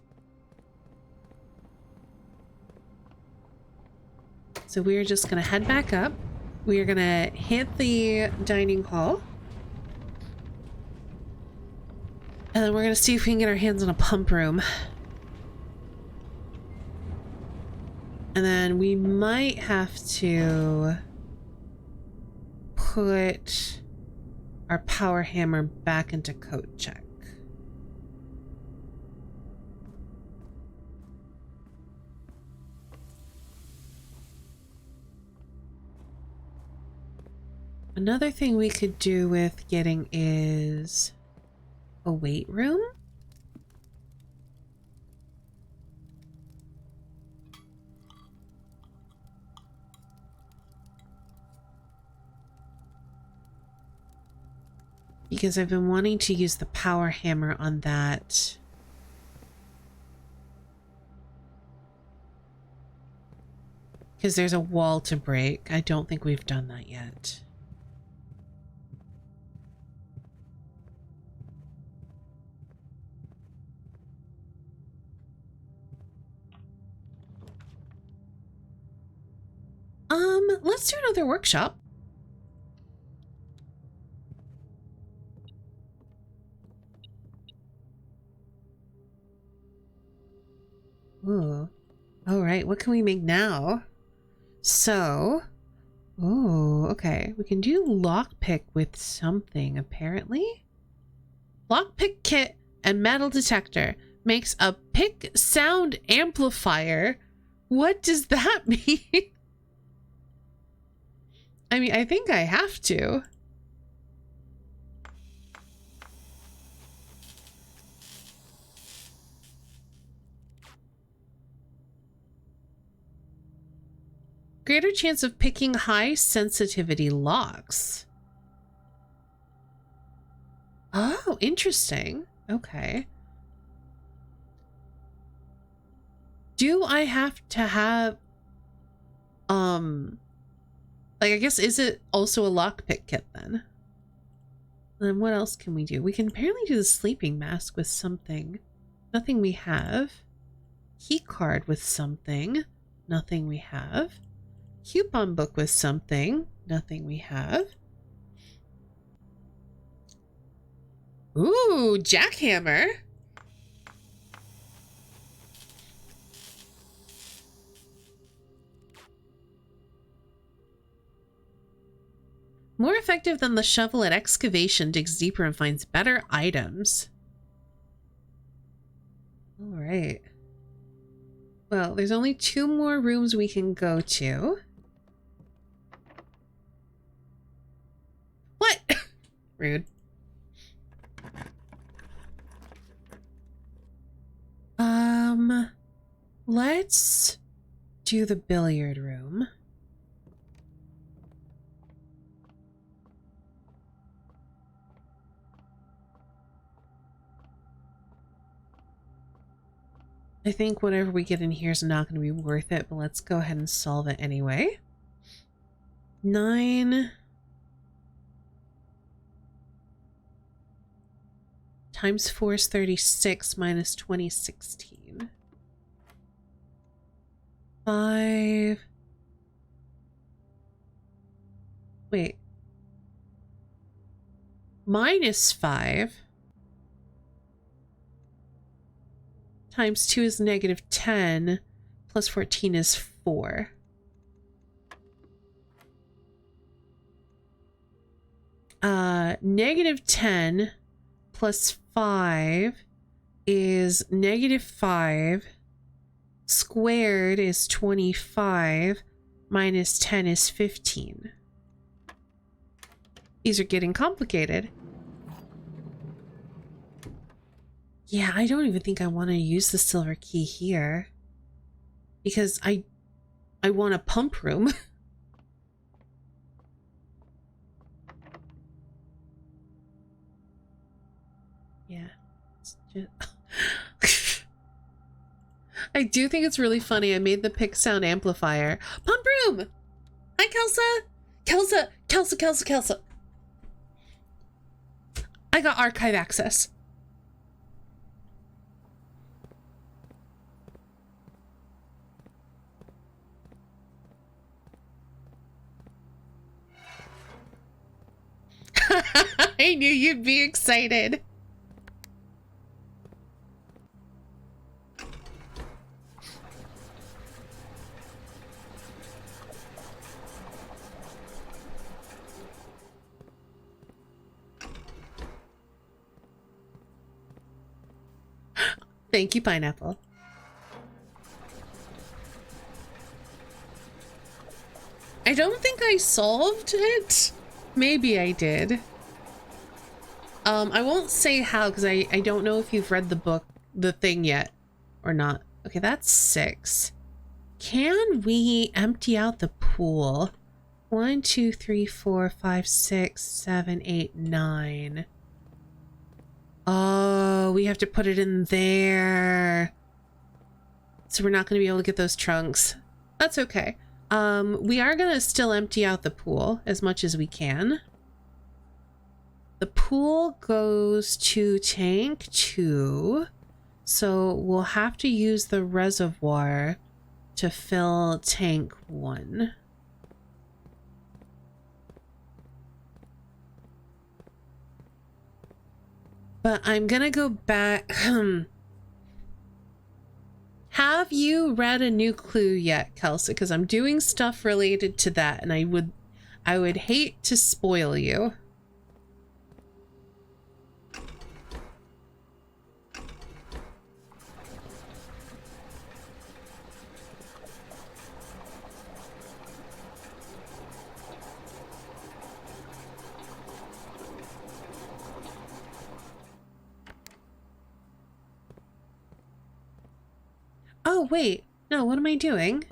So we're just going to head back up. We are going to hit the dining hall. And then we're going to see if we can get our hands on a pump room. And then we might have to put our power hammer back into code check. Another thing we could do with getting is a weight room. Because I've been wanting to use the power hammer on that. Because there's a wall to break. I don't think we've done that yet. Let's do another workshop. Ooh. All right, what can we make now? So, oh, okay. We can do lockpick with something, apparently. Lockpick kit and metal detector makes a pick sound amplifier. What does that mean? I mean, I think I have to. Greater chance of picking high sensitivity locks. Oh, interesting. Okay. Do I have to have, like, I guess, is it also a lockpick kit then? Then what else can we do? We can apparently do the sleeping mask with something. Nothing we have. Key card with something. Nothing we have. Coupon book with something. Nothing we have. Ooh, jackhammer. More effective than the shovel at excavation, digs deeper and finds better items. All right. Well, there's only 2 more rooms we can go to. What? Rude. Let's do the billiard room. I think whatever we get in here is not going to be worth it, but let's go ahead and solve it anyway. 9 times 4 is 36 minus 2016. 5. Wait. Minus 5. Times 2 is negative 10. Plus 14 is 4. Negative 10 plus 5 is negative 5. Squared is 25. Minus 10 is 15. These are getting complicated. Yeah, I don't even think I want to use the silver key here. Because I want a pump room. Yeah. It's just... I do think it's really funny. I made the pick sound amplifier. Pump room! Hi, Kelsa! Kelsa! Kelsa, Kelsa, Kelsa! I got archive access. I knew you'd be excited. Thank you, Pineapple. I don't think I solved it. Maybe I did. I won't say how because I don't know if you've read the book, the thing yet or not. Okay, that's 6. Can we empty out the pool? 1, 2, 3, 4, 5, 6, 7, 8, 9. Oh, we have to put it in there. So we're not going to be able to get those trunks. That's okay. We are going to still empty out the pool as much as we can. The pool goes to tank 2. So we'll have to use the reservoir to fill tank 1. But I'm gonna go back. Have you read A New Clue yet, Kelsey? Because I'm doing stuff related to that, and I would hate to spoil you. Oh, wait. No, what am I doing?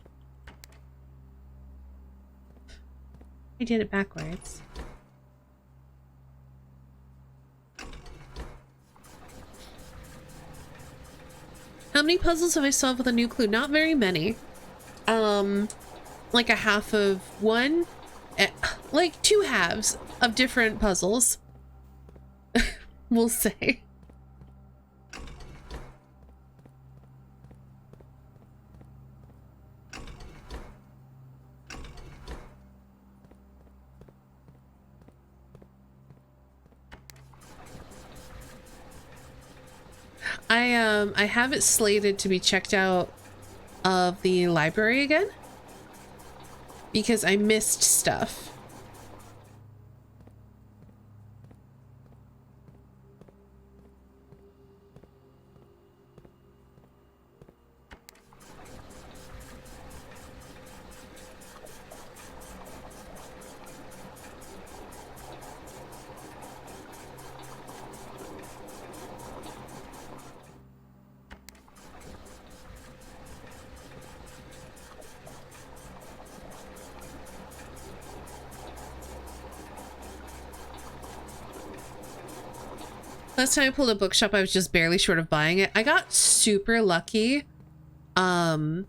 I did it backwards. How many puzzles have I solved with A New Clue? Not very many. Like a half of one, like 2 halves of different puzzles. We'll say. I have it slated to be checked out of the library again because I missed stuff. Last time I pulled a bookshop, I was just barely short of buying it. I got super lucky. Oops,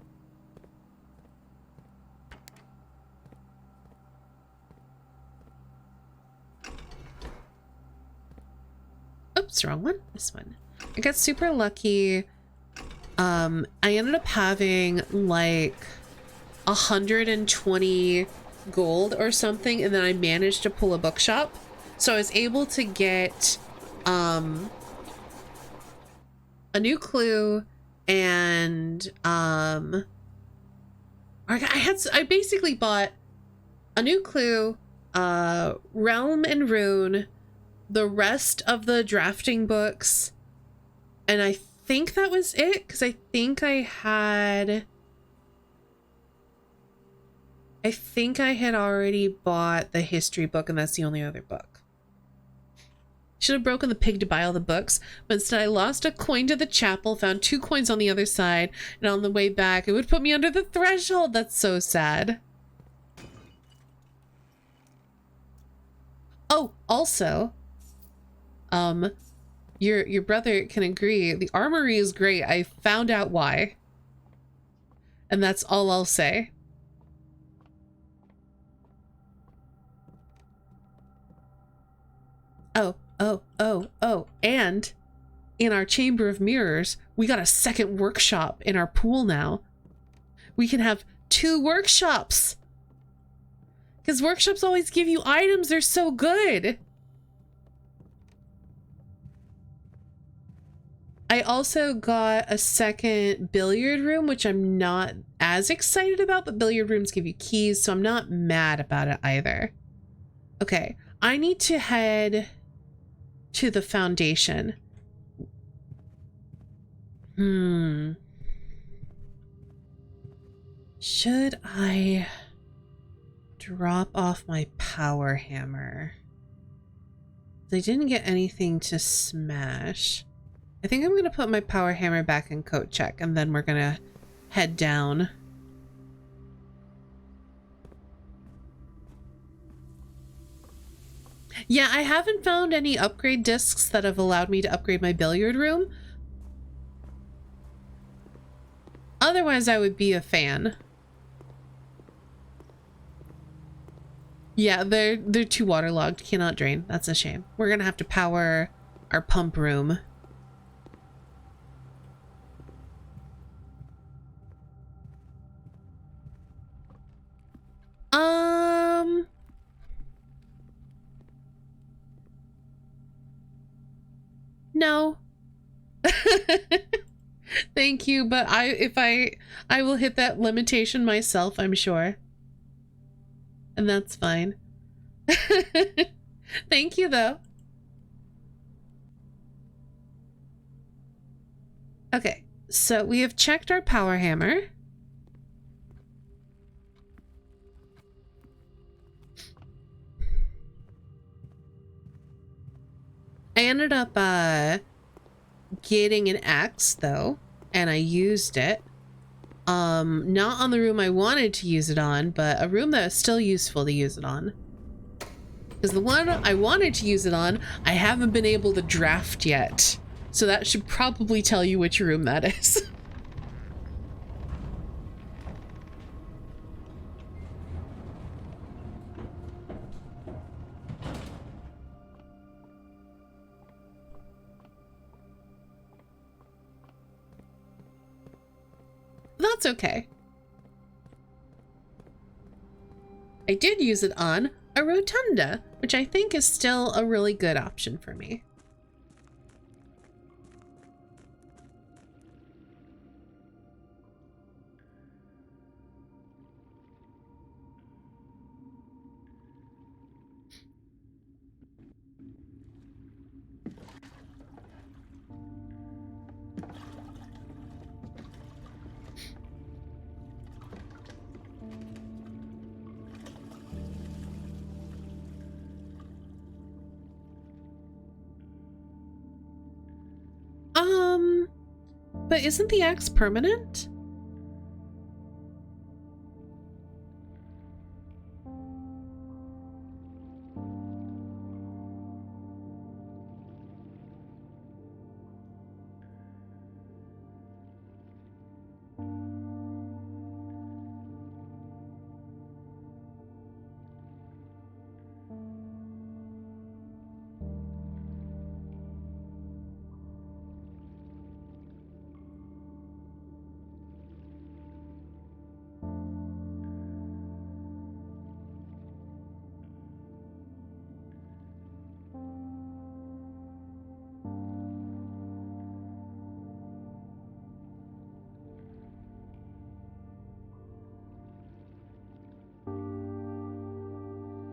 wrong one. This one. I got super lucky. I ended up having like 120 gold or something, and then I managed to pull a bookshop. So I was able to get A New Clue and I basically bought A New Clue, Realm and Rune, the rest of the drafting books, and I think that was it because I think I had already bought the history book, and that's the only other book. Should have broken the pig to buy all the books, but instead I lost a coin to the chapel, found 2 coins on the other side, and on the way back it would put me under the threshold. That's so sad. Oh, also, your brother can agree, the armory is great. I found out why. And that's all I'll say. Oh. And in our Chamber of Mirrors, we got a second workshop in our pool now. We can have 2 workshops. Because workshops always give you items. They're so good. I also got a second billiard room, which I'm not as excited about, but billiard rooms give you keys, so I'm not mad about it either. Okay, I need to head to the foundation. Should I drop off my power hammer? I didn't get anything to smash. I think I'm going to put my power hammer back in coat check, and then we're going to head down. Yeah, I haven't found any upgrade discs that have allowed me to upgrade my billiard room. Otherwise, I would be a fan. Yeah, they're too waterlogged. Cannot drain. That's a shame. We're going to have to power our pump room. No. Thank you, but I will hit that limitation myself, I'm sure. And that's fine. Thank you, though. Okay, so we have checked our power hammer. I ended up getting an axe, though, and I used it. Not on the room I wanted to use it on, but a room that was still useful to use it on. Because the one I wanted to use it on, I haven't been able to draft yet. So that should probably tell you which room that is. That's okay. I did use it on a rotunda, which I think is still a really good option for me. But isn't the axe permanent?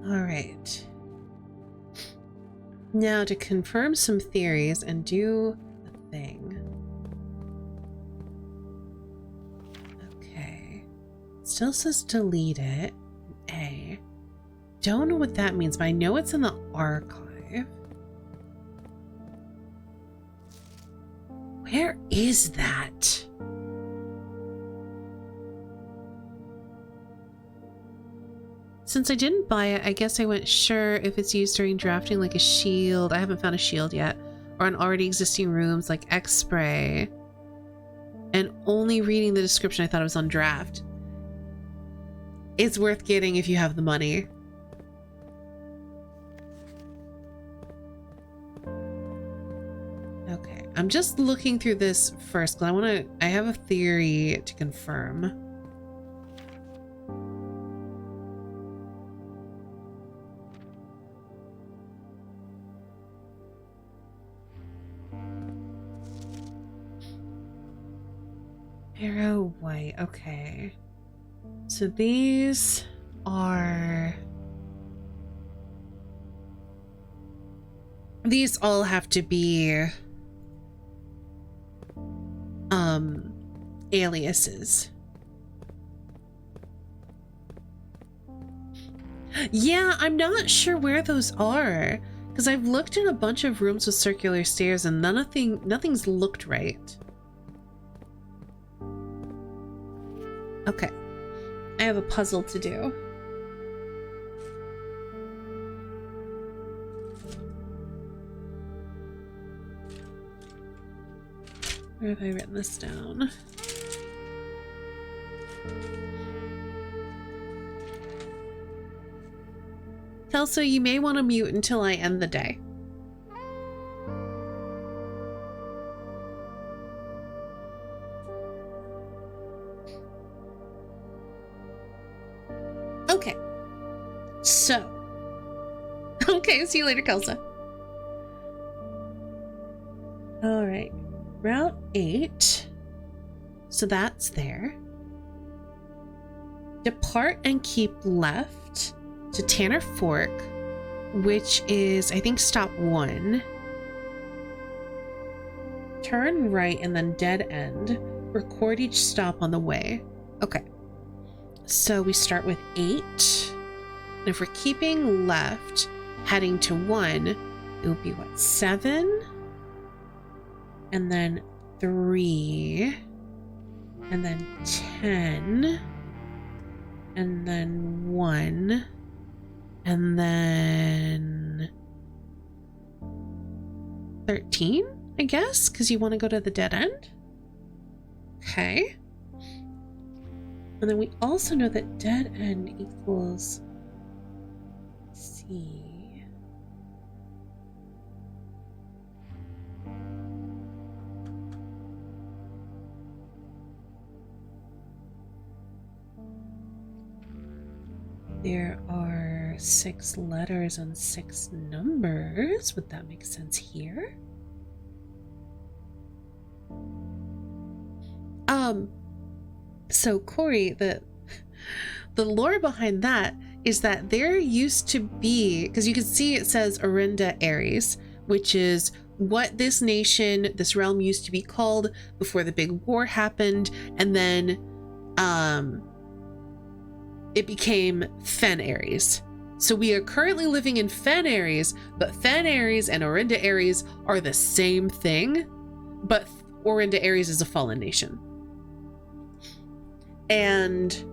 All right. Now to confirm some theories and do a thing. Okay. Still says delete it. A. Don't know what that means, but I know it's in the archive. Where is that? Since I didn't buy it, I guess I went sure if it's used during drafting like a shield. I haven't found a shield yet. Or on already existing rooms like X-Spray. And only reading the description I thought it was on draft. It's worth getting if you have the money. I'm just looking through this first because I have a theory to confirm. Arrow white, okay. So these all have to be aliases. Yeah, I'm not sure where those are because I've looked in a bunch of rooms with circular stairs and nothing's looked right. Okay, I have a puzzle to do. Where have I written this down? Kelso, you may want to mute until I end the day. Okay. So. Okay, see you later, Kelso. All right. Route 8. So that's there. Depart and keep left to Tanner Fork, which is, I think, stop 1. Turn right and then dead end. Record each stop on the way. Okay. So we start with 8. And if we're keeping left, heading to 1, it would be what, 7? And then 3. And then 10. And then 1. And then 13, I guess, because you want to go to the dead end. Okay. And then we also know that dead end equals C. There are 6 letters and 6 numbers. Would that make sense here? So Corey, the lore behind that is that there used to be, because you can see it says Orinda Ares, which is what this nation, this realm used to be called before the big war happened, and then it became Fen Ares. So we are currently living in Fen Ares, but Fen Ares and Orinda Ares are the same thing, but Orinda Ares is a fallen nation. And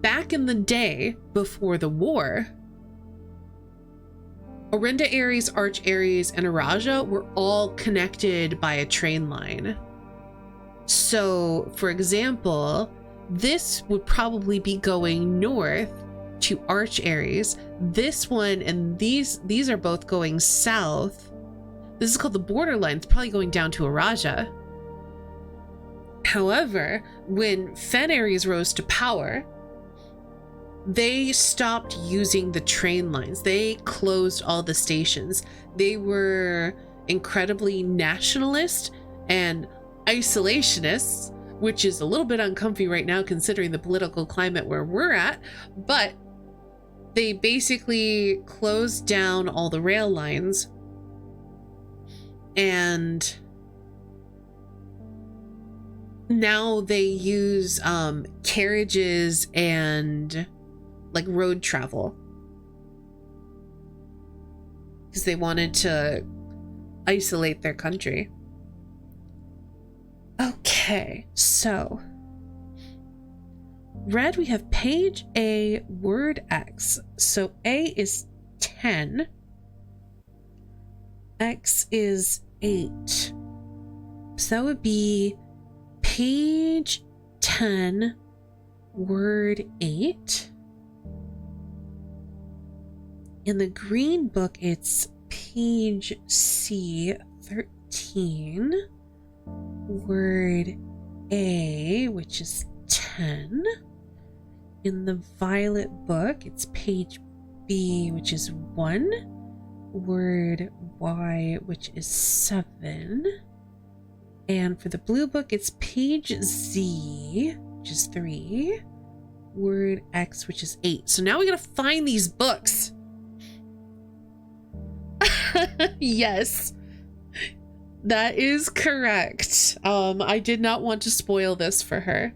back in the day, before the war, Orinda Ares, Arch Ares, and Araja were all connected by a train line. So, for example, this would probably be going north to Arch Ares. This one and these are both going south. This is called the borderline. It's probably going down to Araja. However, when Fen Ares rose to power, they stopped using the train lines. They closed all the stations. They were incredibly nationalist and isolationists, which is a little bit uncomfy right now considering the political climate where we're at, but they basically closed down all the rail lines and now they use carriages and like road travel because they wanted to isolate their country. Okay, so red, we have page A, word X. So A is 10, X is 8. So that would be page 10, word 8. In the green book, it's page C, 15. Word A, which is 10. In the violet book, it's page B, which is 1. Word Y, which is 7. And for the blue book, it's page Z, which is 3. Word X, which is 8. So now we gotta find these books. Yes, that is correct. I did not want to spoil this for her.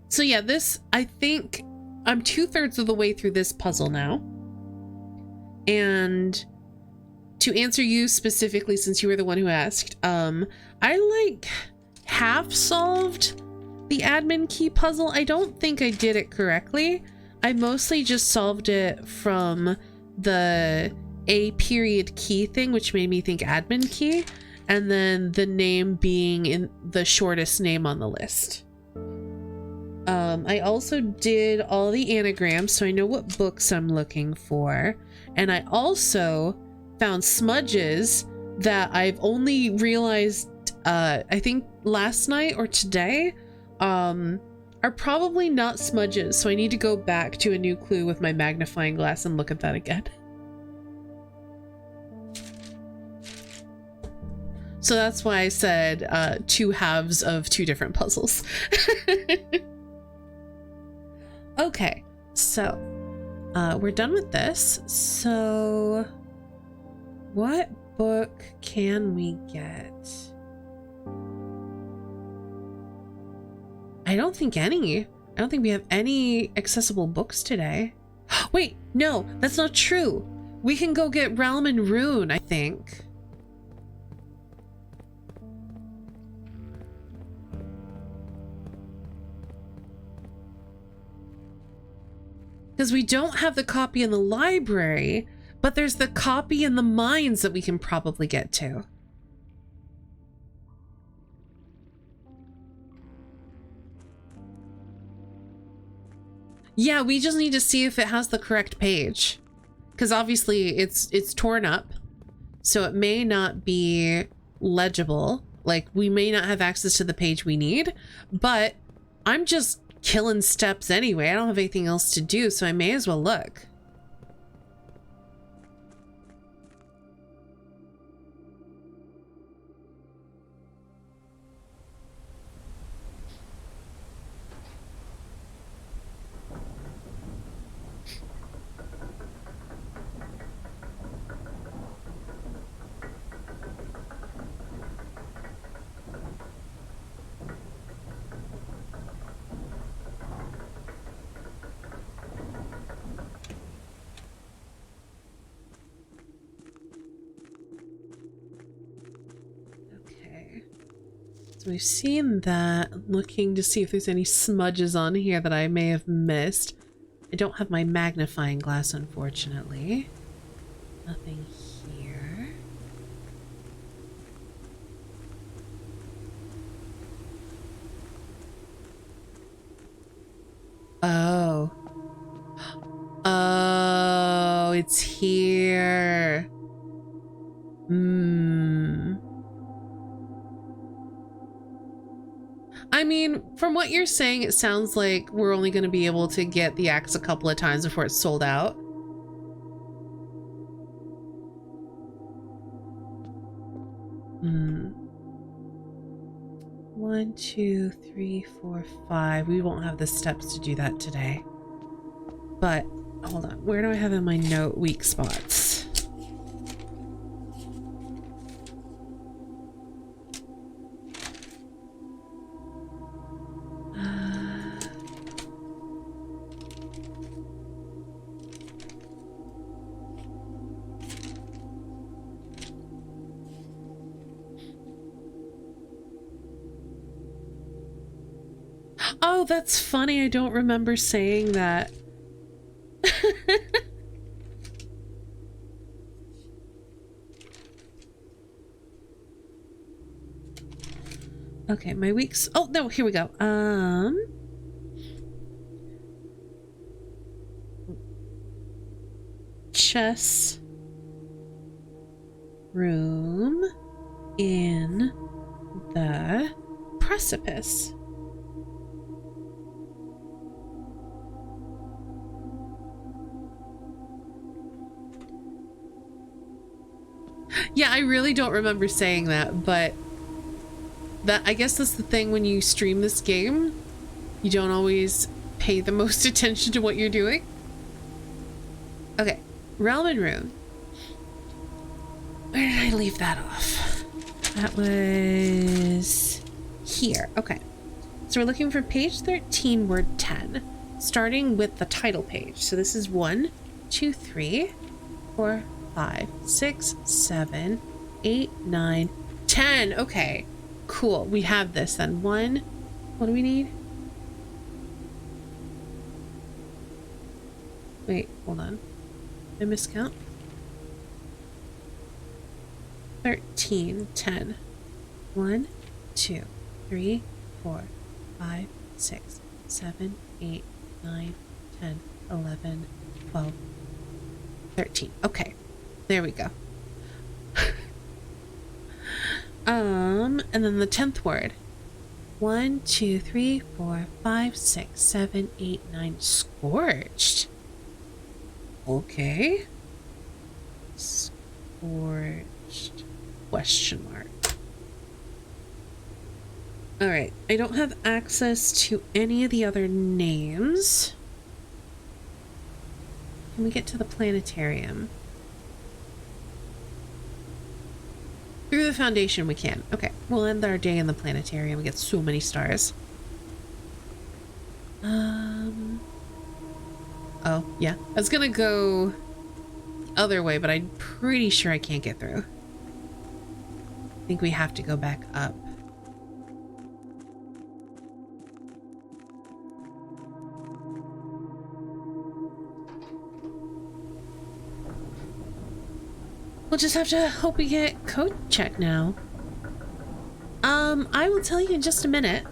So yeah, this, I think I'm 2/3 of the way through this puzzle now. And to answer you specifically, since you were the one who asked, I like half solved the admin key puzzle. I don't think I did it correctly. I mostly just solved it from the A period key thing, which made me think admin key, and then the name being in the shortest name on the list. I also did all the anagrams, so I know what books I'm looking for. And I also found smudges that I've only realized, I think last night or today, are probably not smudges. So I need to go back to a new clue with my magnifying glass and look at that again. So that's why I said 2 halves of 2 different puzzles. Okay, so we're done with this. So what book can we get? I don't think any. I don't think we have any accessible books today. Wait, no, that's not true. We can go get Realm and Rune, I think. Because we don't have the copy in the library, but there's the copy in the mines that we can probably get to. Yeah, we just need to see if it has the correct page. Because obviously it's torn up, so it may not be legible. Like, we may not have access to the page we need, but I'm just killing steps anyway. I don't have anything else to do, so I may as well look. So we've seen that. Looking to see if there's any smudges on here that I may have missed. I don't have my magnifying glass, unfortunately. Nothing here. Oh. Oh, it's here. I mean, from what you're saying, it sounds like we're only going to be able to get the axe a couple of times before it's sold out. One, two, three, four, 5. We won't have the steps to do that today. But, hold on. Where do I have in my note weak spots? Oh, that's funny. I don't remember saying that. Okay, my weeks. Oh, no, here we go. chess room in the precipice. Yeah, I really don't remember saying that, but that, I guess that's the thing when you stream this game. You don't always pay the most attention to what you're doing. Okay, realm and room. Where did I leave that off? That was here. Okay, so we're looking for page 13, word 10, starting with the title page. So this is 1, 2, 3, 4, 5, 6, 7, 8, 9, 10. Okay, cool. We have this then. 1, what do we need? Wait, hold on. Did I miscount? 13, 10. 1, 2, 3, 4, 5, 6, 7, 8, 9, 10, 11, 12, 13. Okay, there we go. And then the 10th word. 1, 2, 3, 4, 5, 6, 7, 8, 9. Scorched. Okay. Scorched. Question mark. All right. I don't have access to any of the other names. Can we get to the planetarium? Through the foundation we can. Okay. We'll end our day in the planetarium. We get so many stars. Oh, yeah. I was gonna go the other way, but I'm pretty sure I can't get through. I think we have to go back up. We'll just have to hope we get code check now. I will tell you in just a minute.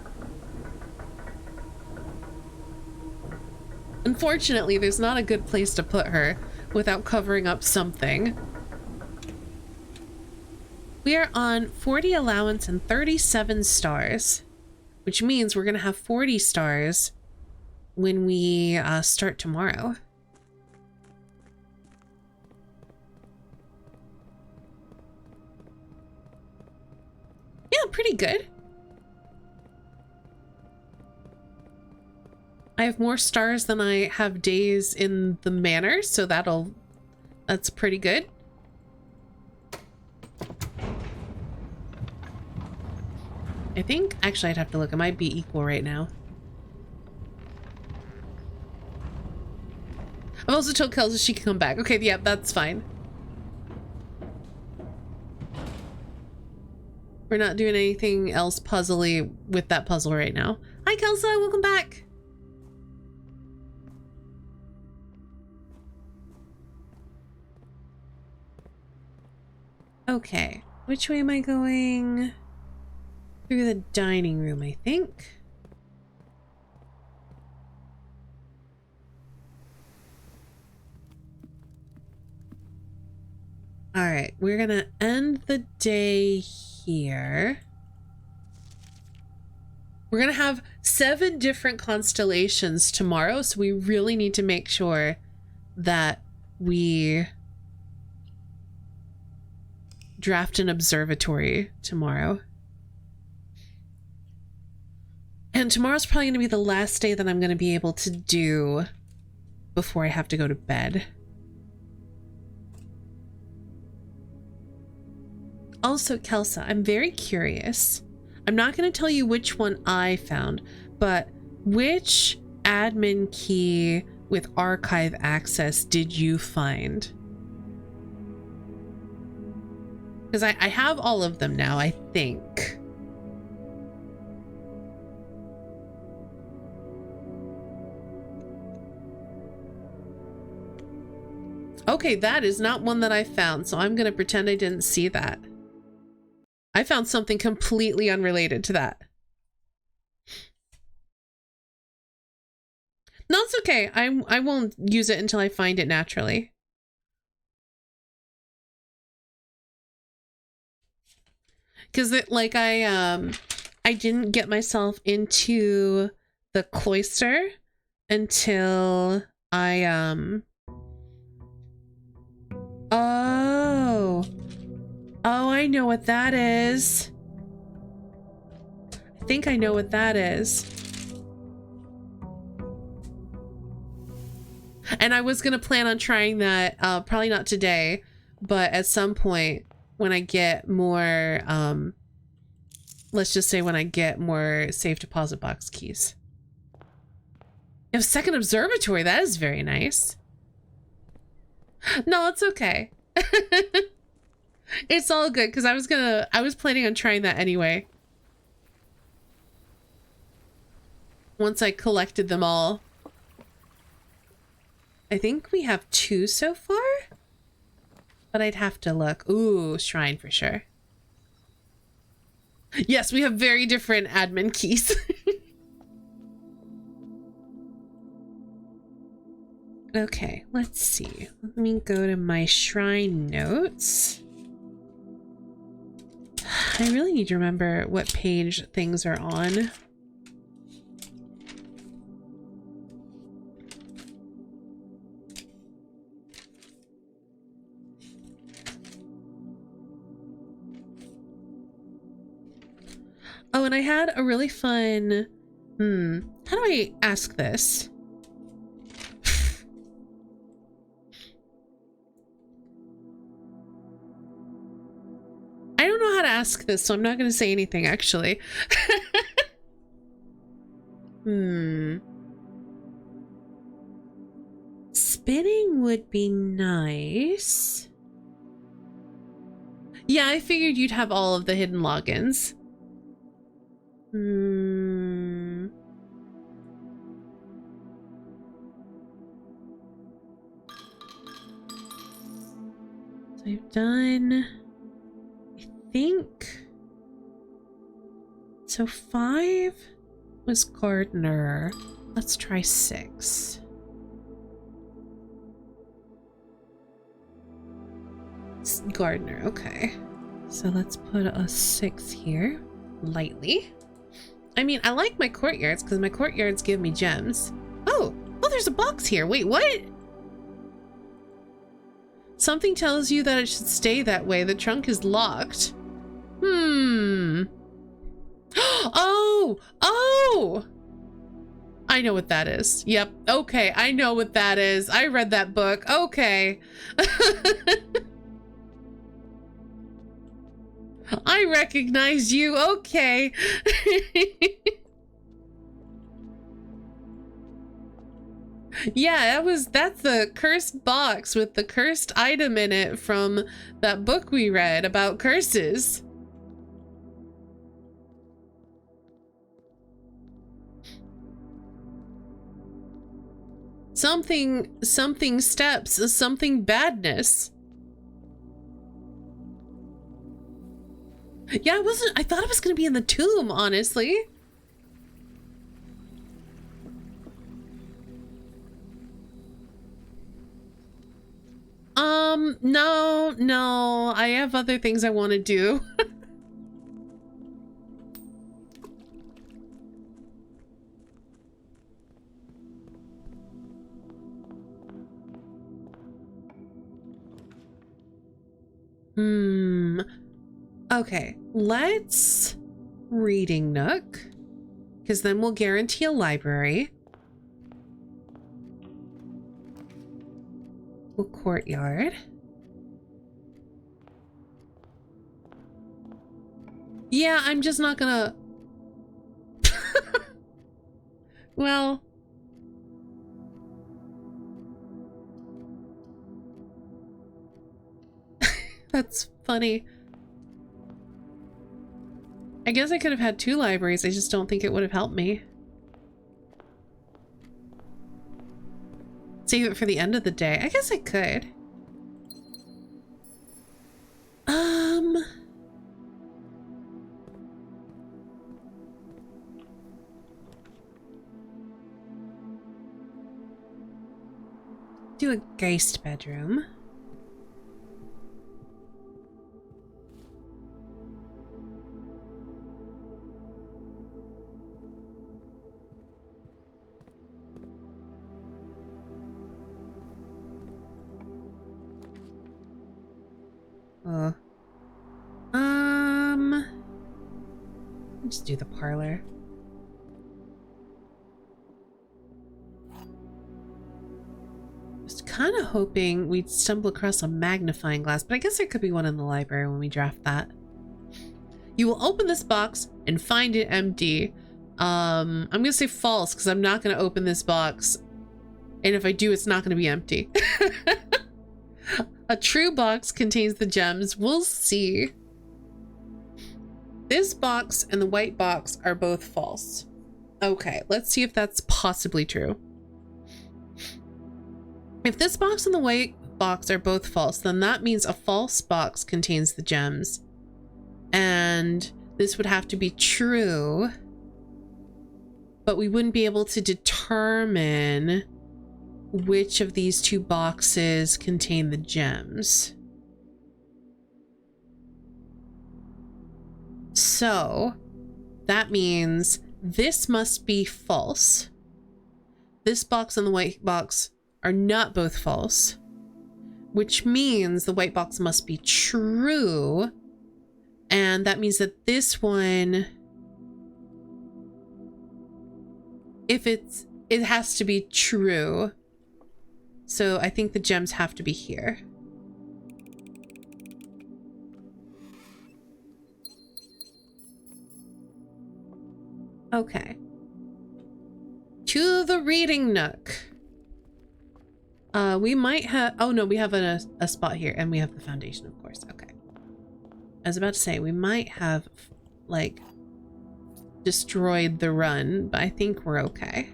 Unfortunately, there's not a good place to put her without covering up something. We are on 40 allowance and 37 stars, which means we're going to have 40 stars when we start tomorrow. Yeah, pretty good. I have more stars than I have days in the manor, so that's pretty good. I think, actually I'd have to look, it might be equal right now. I've also told Kelsey she can come back. Okay, yeah, that's fine. We're not doing anything else puzzly with that puzzle right now. Hi Kelsey, welcome back. Okay, which way am I going? Through the dining room, I think. All right, we're gonna end the day here. We're gonna have 7 different constellations tomorrow, so we really need to make sure that we draft an observatory tomorrow. And tomorrow's probably going to be the last day that I'm going to be able to do before I have to go to bed. Also, Kelsa, I'm very curious. I'm not going to tell you which one I found, but which admin key with archive access did you find? Because I have all of them now, I think. Okay, that is not one that I found, so I'm going to pretend I didn't see that. I found something completely unrelated to that. No, it's okay. I won't use it until I find it naturally. Because like I didn't get myself into the cloister until I oh, I know what that is. I think I know what that is. And I was gonna plan on trying that, probably not today, but at some point when I get more, let's just say when I get more safe deposit box keys. You have a second observatory, that is very nice. No, it's okay. It's all good, because I was planning on trying that anyway. Once I collected them all. I think we have 2 so far, but I'd have to look. Ooh, shrine for sure. Yes, we have very different admin keys. Okay, let's see. Let me go to my shrine notes. I really need to remember what page things are on. Oh, and I had a really fun... How do I ask this? I don't know how to ask this, so I'm not going to say anything, actually. Spinning would be nice. Yeah, I figured you'd have all of the hidden logins. So I've done, I think, so 5 was gardener. Let's try 6. Gardener, okay. So let's put a 6 here, lightly. I mean, I like my courtyards because my courtyards give me gems. Oh, there's a box here. Wait, what? Something tells you that it should stay that way. The trunk is locked. Oh! I know what that is. Yep. Okay, I know what that is. I read that book. Okay. I recognize you. Okay. Yeah, that's the cursed box with the cursed item in it from that book we read about curses. Something steps, something badness. Yeah, I thought it was gonna be in the tomb, honestly. No, I have other things I want to do. Okay, let's reading nook, because then we'll guarantee a library. We'll courtyard. Yeah, I'm just not gonna... Well... That's funny. I guess I could have had 2 libraries, I just don't think it would have helped me. Save it for the end of the day. I guess I could. Do a Geist bedroom. Let's do the parlor. Just kind of hoping we'd stumble across a magnifying glass, but I guess there could be one in the library when we draft that. You will open this box and find it empty. I'm gonna say false because I'm not gonna open this box, and if I do, it's not gonna be empty. A true box contains the gems. We'll see. This box and the white box are both false. Okay, let's see if that's possibly true. If this box and the white box are both false, then that means a false box contains the gems. And this would have to be true, but we wouldn't be able to determine which of these two boxes contain the gems. So that means this must be false. This box and the white box are not both false, which means the white box must be true. And that means that this one, it has to be true. So I think the gems have to be here. Okay. To the reading nook. We might have, oh no, we have a spot here and we have the foundation, of course. Okay. I was about to say, we might have, like, destroyed the run, but I think we're okay.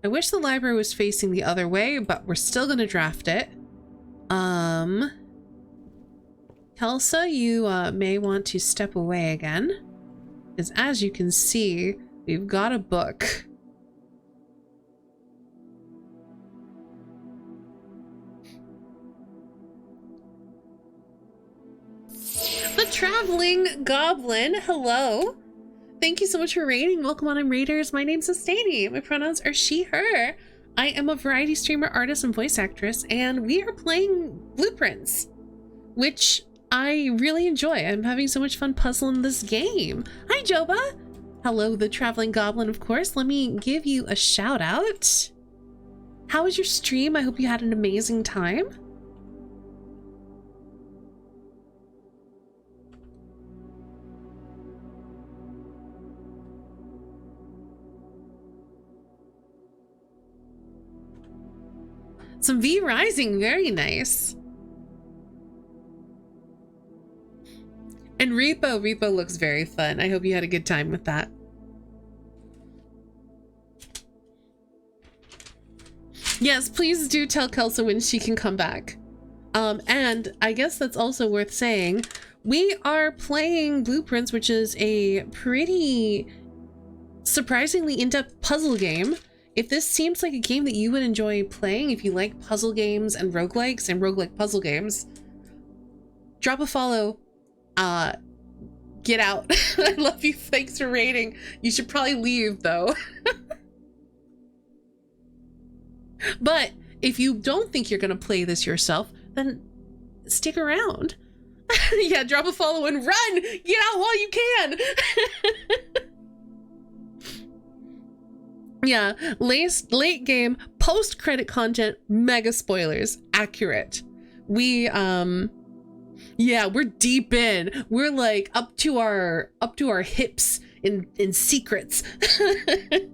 I wish the library was facing the other way, but we're still gonna draft it. Kelsa, you may want to step away again, because as you can see, we've got a book. The Traveling Goblin, hello. Thank you so much for raiding. Welcome on, raiders. My name's Astani. My pronouns are she, her. I am a variety streamer, artist, and voice actress, and we are playing Blueprints, which I really enjoy. I'm having so much fun puzzling this game. Hi, Joba. Hello, the Traveling Goblin, of course. Let me give you a shout out. How was your stream? I hope you had an amazing time. Some V Rising, very nice. And Repo looks very fun. I hope you had a good time with that. Yes, please do tell Kelsa when she can come back. And I guess that's also worth saying. We are playing Blueprints, which is a pretty surprisingly in-depth puzzle game. If this seems like a game that you would enjoy playing, if you like puzzle games and roguelikes and roguelike puzzle games, drop a follow. Get out. I love you. Thanks for raiding. You should probably leave though. But if you don't think you're gonna play this yourself, then stick around. Yeah, drop a follow and run. Get out while you can. Yeah, late game, post-credit content, mega spoilers, accurate. We, yeah, we're deep in. We're like up to our hips in secrets. I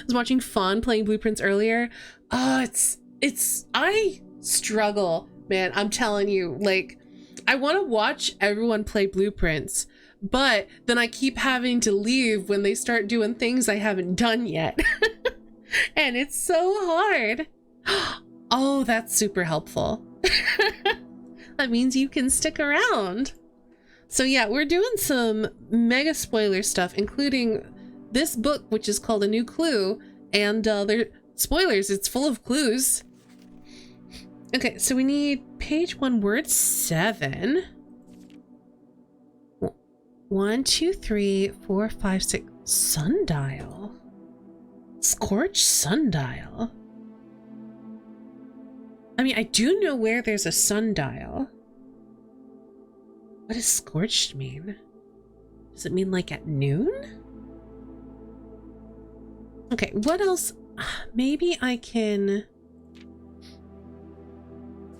was watching Fawn playing Blueprints earlier. Oh, I struggle, man. I'm telling you, like, I want to watch everyone play Blueprints, but then I keep having to leave when they start doing things I haven't done yet. And it's so hard. Oh, that's super helpful. That means you can stick around. So yeah, we're doing some mega spoiler stuff, including this book, which is called A New Clue, and they're spoilers, it's full of clues. Okay, so we need page 1, word 7. 1, 2, 3, 4, 5, 6. Sundial. Scorched sundial. I mean, I do know where there's a sundial. What does scorched mean? Does it mean like at noon? Okay, what else? Maybe I can...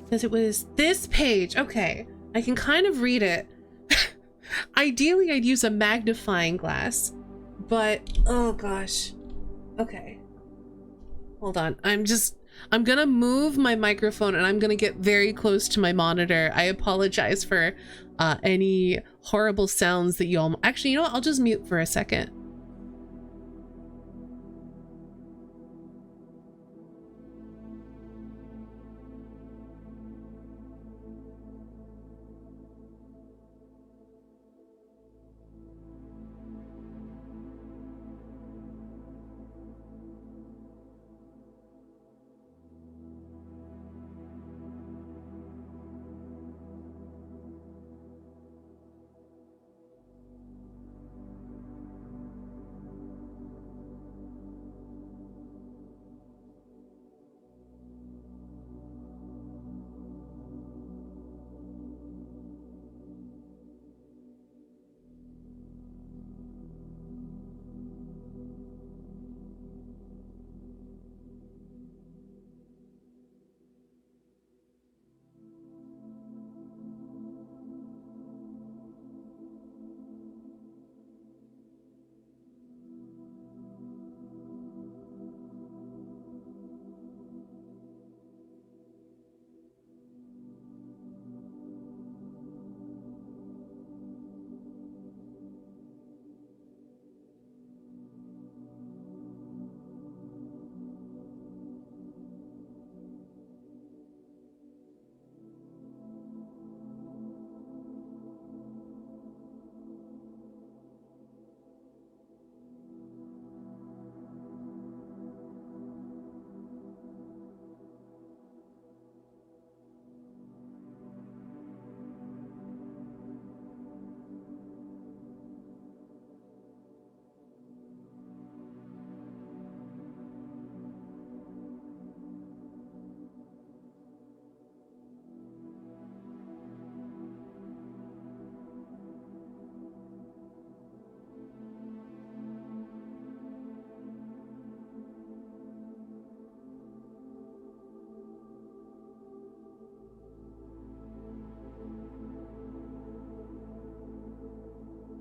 Because it was this page. Okay, I can kind of read it. Ideally, I'd use a magnifying glass, but oh gosh. Okay. Hold on. I'm gonna move my microphone and I'm gonna get very close to my monitor. I apologize for any horrible sounds that you all... Actually, you know what? I'll just mute for a second.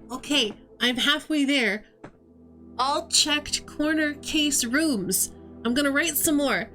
Okay, I'm halfway there. All checked corner case rooms. I'm gonna write some more.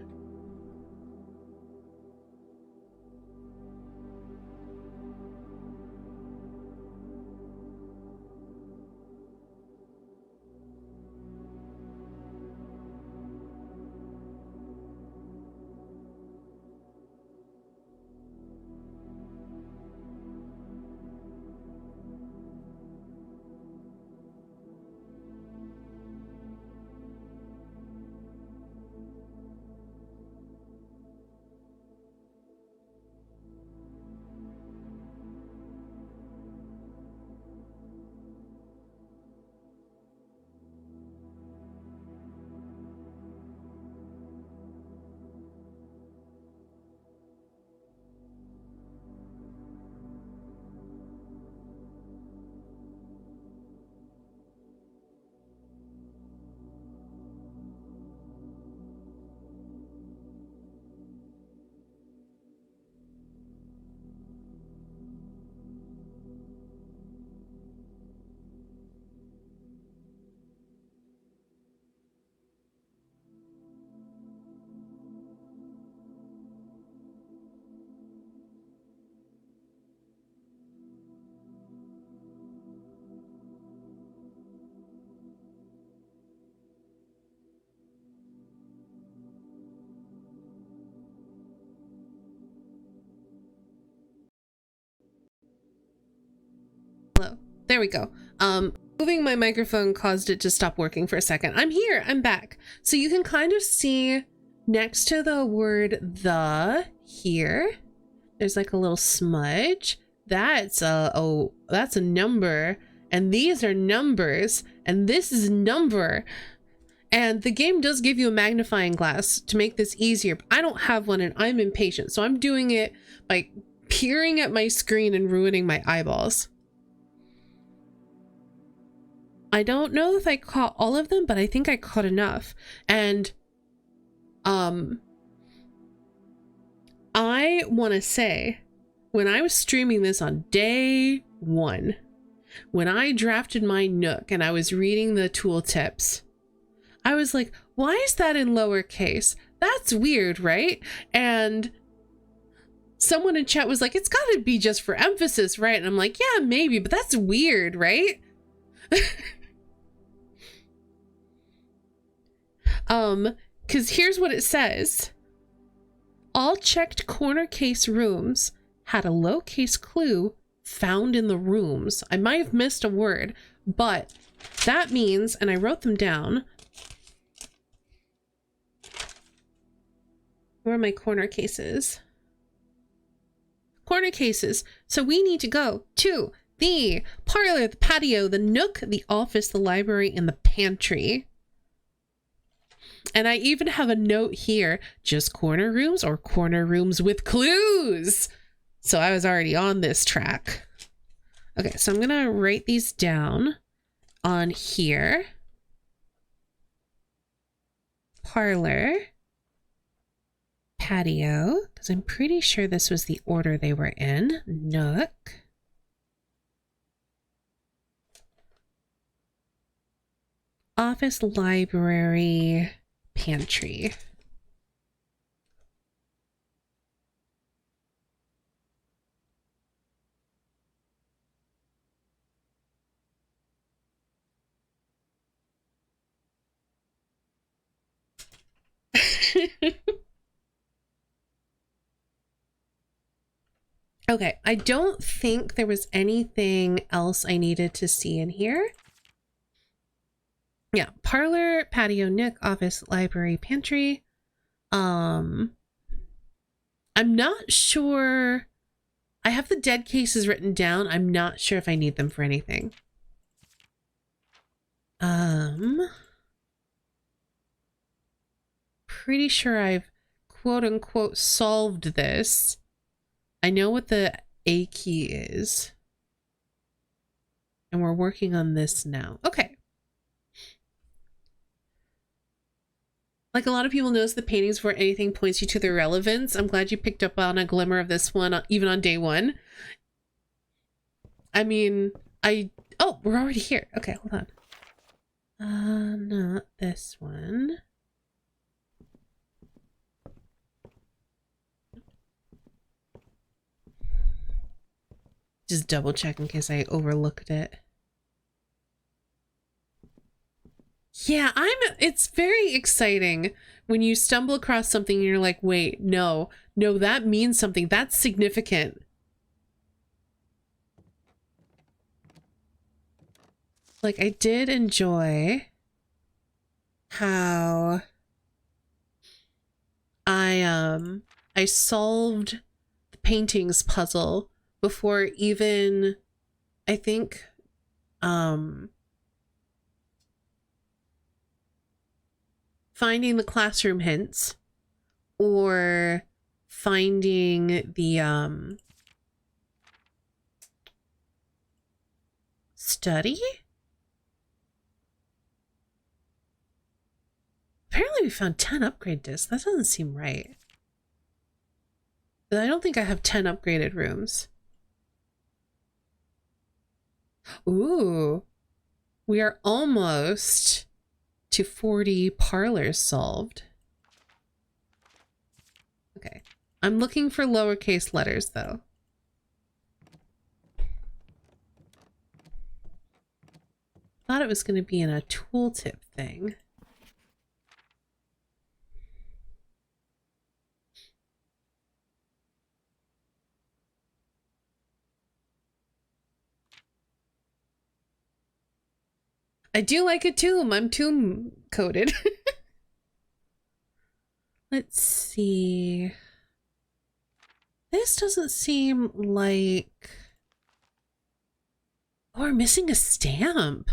Hello. There we go. Moving my microphone caused it to stop working for a second. I'm here. I'm back. So you can kind of see next to the word the here, there's like a little smudge. That's a number, and these are numbers, and this is number. And the game does give you a magnifying glass to make this easier, but I don't have one and I'm impatient. So I'm doing it by peering at my screen and ruining my eyeballs. I don't know if I caught all of them, but I think I caught enough. And I want to say, when I was streaming this on day 1, when I drafted my Nook and I was reading the tooltips, I was like, why is that in lowercase? That's weird, right? And someone in chat was like, it's got to be just for emphasis, right? And I'm like, yeah, maybe, but that's weird, right? Because here's what it says. All checked corner case rooms had a lowercase clue found in the rooms. I might have missed a word, but that means, and I wrote them down. Where are my corner cases? Corner cases. So we need to go to the parlor, the patio, the nook, the office, the library, and the pantry. And I even have a note here, just corner rooms or corner rooms with clues. So I was already on this track. Okay, so I'm gonna write these down on here. Parlor. Patio, because I'm pretty sure this was the order they were in. Nook. Office, library, pantry. Okay, I don't think there was anything else I needed to see in here. Yeah, parlor, patio, nook, office, library, pantry. I'm not sure. I have the dead cases written down. I'm not sure if I need them for anything. Pretty sure I've quote unquote solved this. I know what the A key is. And we're working on this now. Okay. Like a lot of people notice the paintings where anything points you to their relevance. I'm glad you picked up on a glimmer of this one, even on day 1. I mean, oh, we're already here. Okay, hold on. Not this one. Just double check in case I overlooked it. Yeah, it's very exciting when you stumble across something and you're like, wait, no, that means something. That's significant. Like, I did enjoy how I solved the paintings puzzle before even, I think, finding the classroom hints or finding the study. Apparently we found 10 upgrade discs. That doesn't seem right. But I don't think I have 10 upgraded rooms. Ooh, we are almost to 40 parlors solved. Okay, I'm looking for lowercase letters though. Thought it was going to be in a tooltip thing. I do like a tomb. I'm tomb coded. Let's see. This doesn't seem like... Oh, we're missing a stamp.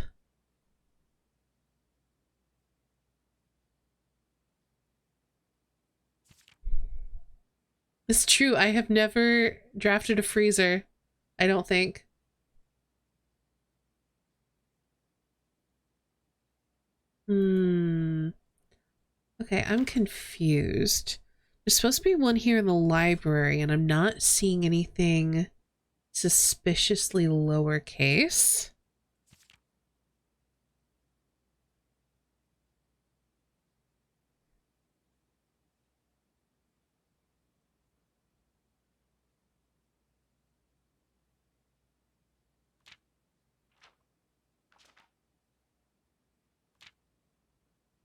It's true. I have never drafted a freezer. I don't think. Okay, I'm confused. There's supposed to be one here in the library, and I'm not seeing anything suspiciously lowercase.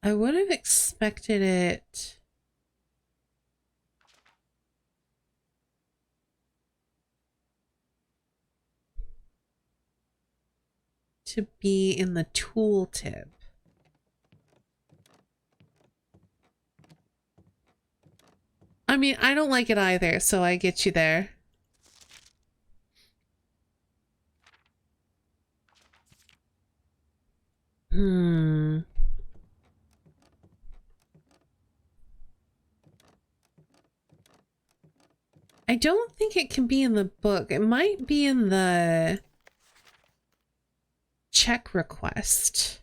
I would have expected it to be in the tooltip. I mean, I don't like it either, so I get you there. I don't think it can be in the book. It might be in the check request.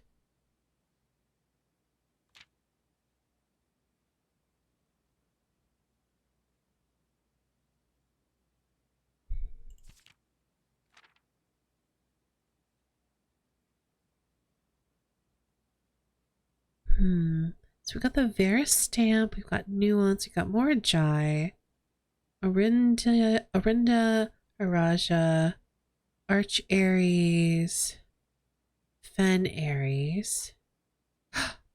So we got the Varus stamp, we've got Nuance, we've got Morajai, Arinda, Araja, Arch Aries, Fen Aries.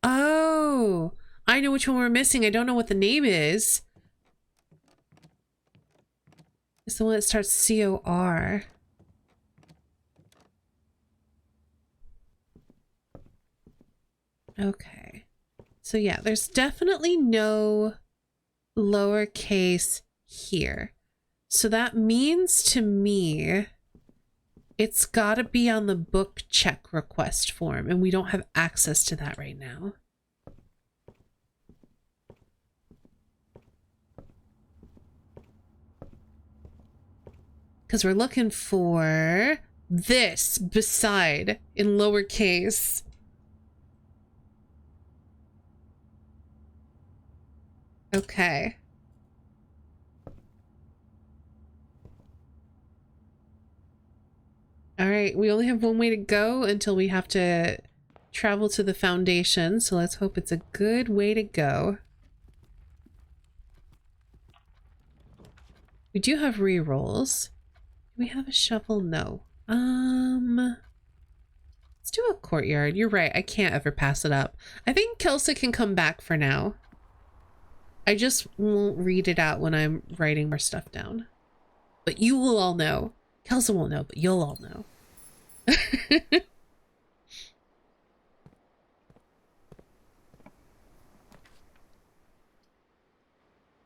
Oh, I know which one we're missing. I don't know what the name is. It's the one that starts C-O-R. Okay. So yeah, there's definitely no lowercase here. So that means to me, it's gotta be on the book check request form, and we don't have access to that right now. Because we're looking for this beside in lowercase. Okay. All right, we only have one way to go until we have to travel to the foundation, so let's hope it's a good way to go. We do have re-rolls. Do we have a shovel? No. Let's do a courtyard. You're right, I can't ever pass it up. I think Kelsa can come back for now. I just won't read it out when I'm writing more stuff down. But you will all know. Kelsa won't know, but you'll all know.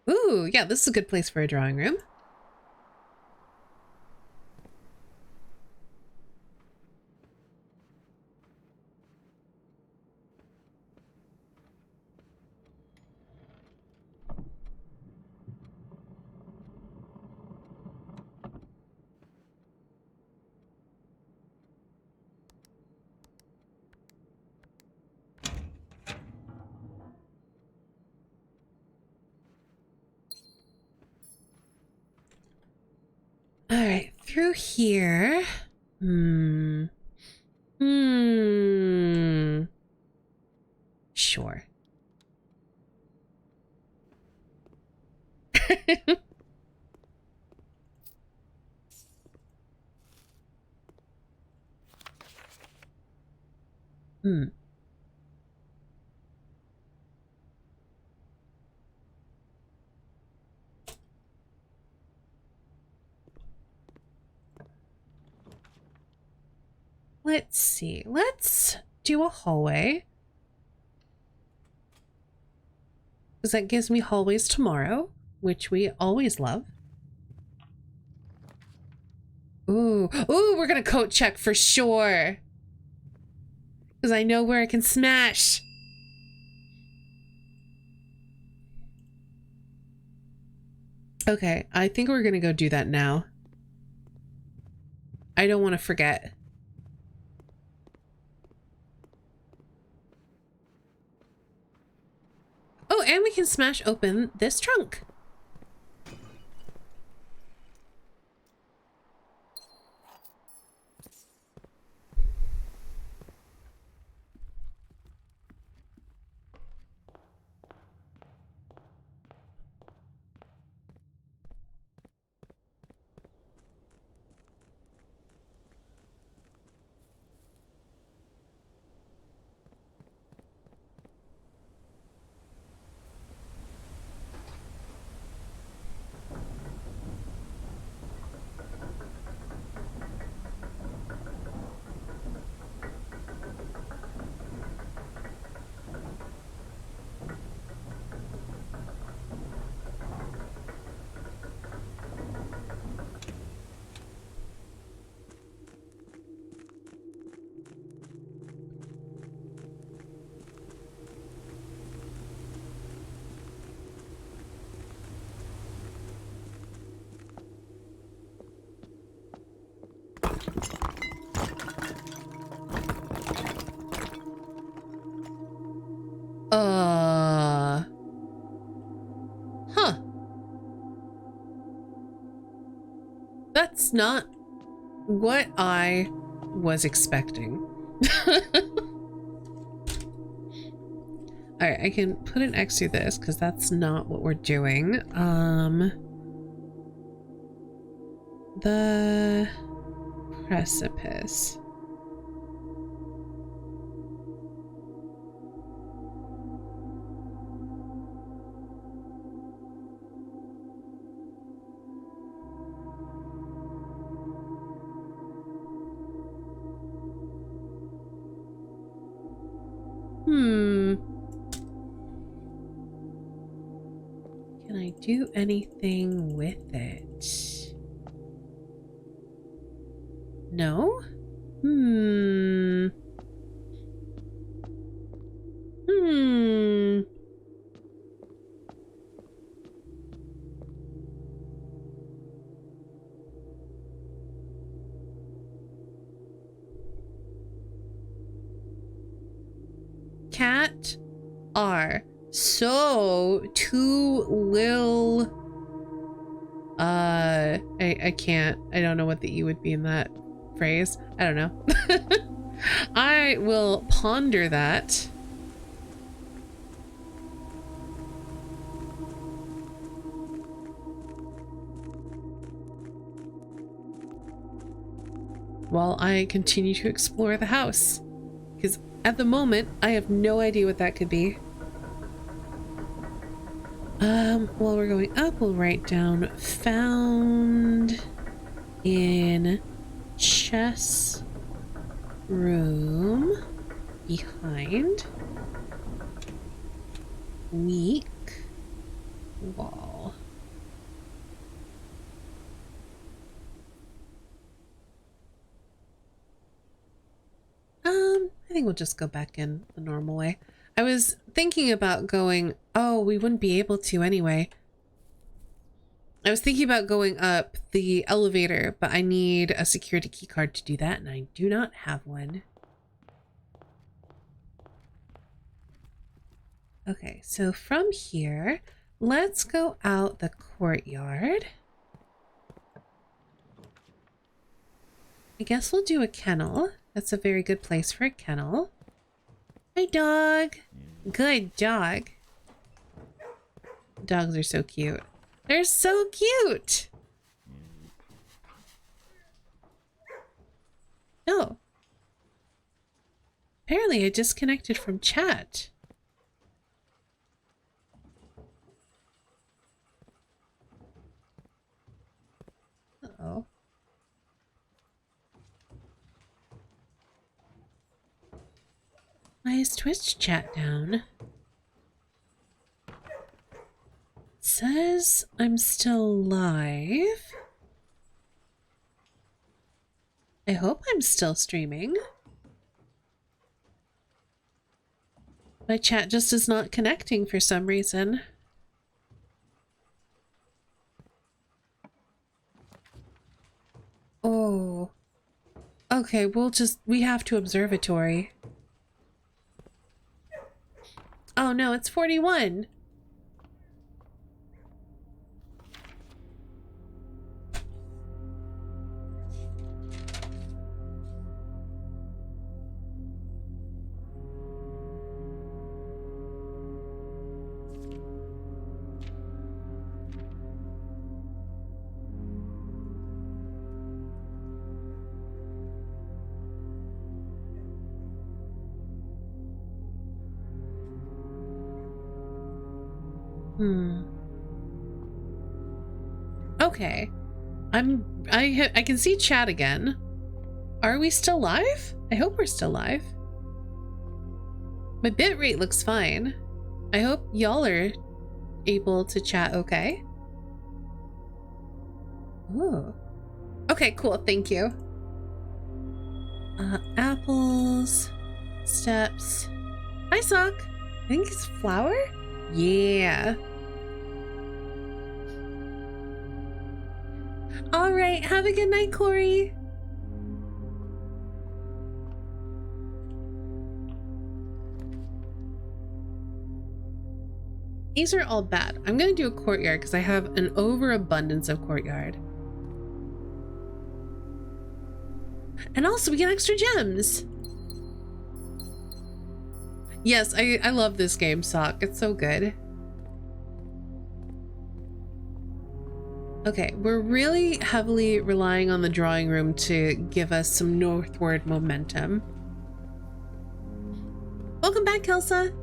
Ooh, yeah, this is a good place for a drawing room. All right, through here. Sure. Let's see. Let's do a hallway. Because that gives me hallways tomorrow, which we always love. Ooh, we're gonna coat check for sure. Because I know where I can smash. Okay, I think we're gonna go do that now. I don't want to forget. Oh, and we can smash open this trunk. Huh. That's not what I was expecting. Alright, I can put an X through this because that's not what we're doing. The precipice. Can I do anything with it? No? Hmm. Cat are so too lil. I can't. I don't know what the E would be in that phrase. I don't know. I will ponder that. While I continue to explore the house. Because at the moment, I have no idea what that could be. While we're going up, we'll write down found in chess room behind weak wall. I think we'll just go back in the normal way. I was thinking about going, oh, we wouldn't be able to anyway. I was thinking about going up the elevator, but I need a security key card to do that, and I do not have one. Okay, so from here, let's go out the courtyard. I guess we'll do a kennel. That's a very good place for a kennel. Hi, dog. Good dog. Dogs are so cute. They're so cute. Oh. Apparently I disconnected from chat. Uh-oh. Why is Twitch chat down? It says I'm still live. I hope I'm still streaming. My chat just is not connecting for some reason. Okay, we have to observatory. Oh no, it's 41. Okay. I can see chat again. Are we still live? I hope we're still live. My bitrate looks fine. I hope y'all are able to chat okay. Ooh. Okay, cool. Thank you. Apples, steps. Hi, Sock. I think it's flower? Yeah. All right. Have a good night, Corey. These are all bad. I'm going to do a courtyard because I have an overabundance of courtyard. And also we get extra gems. Yes, I love this game, Sock. It's so good. Okay, we're really heavily relying on the drawing room to give us some northward momentum. Welcome back, Kelsa.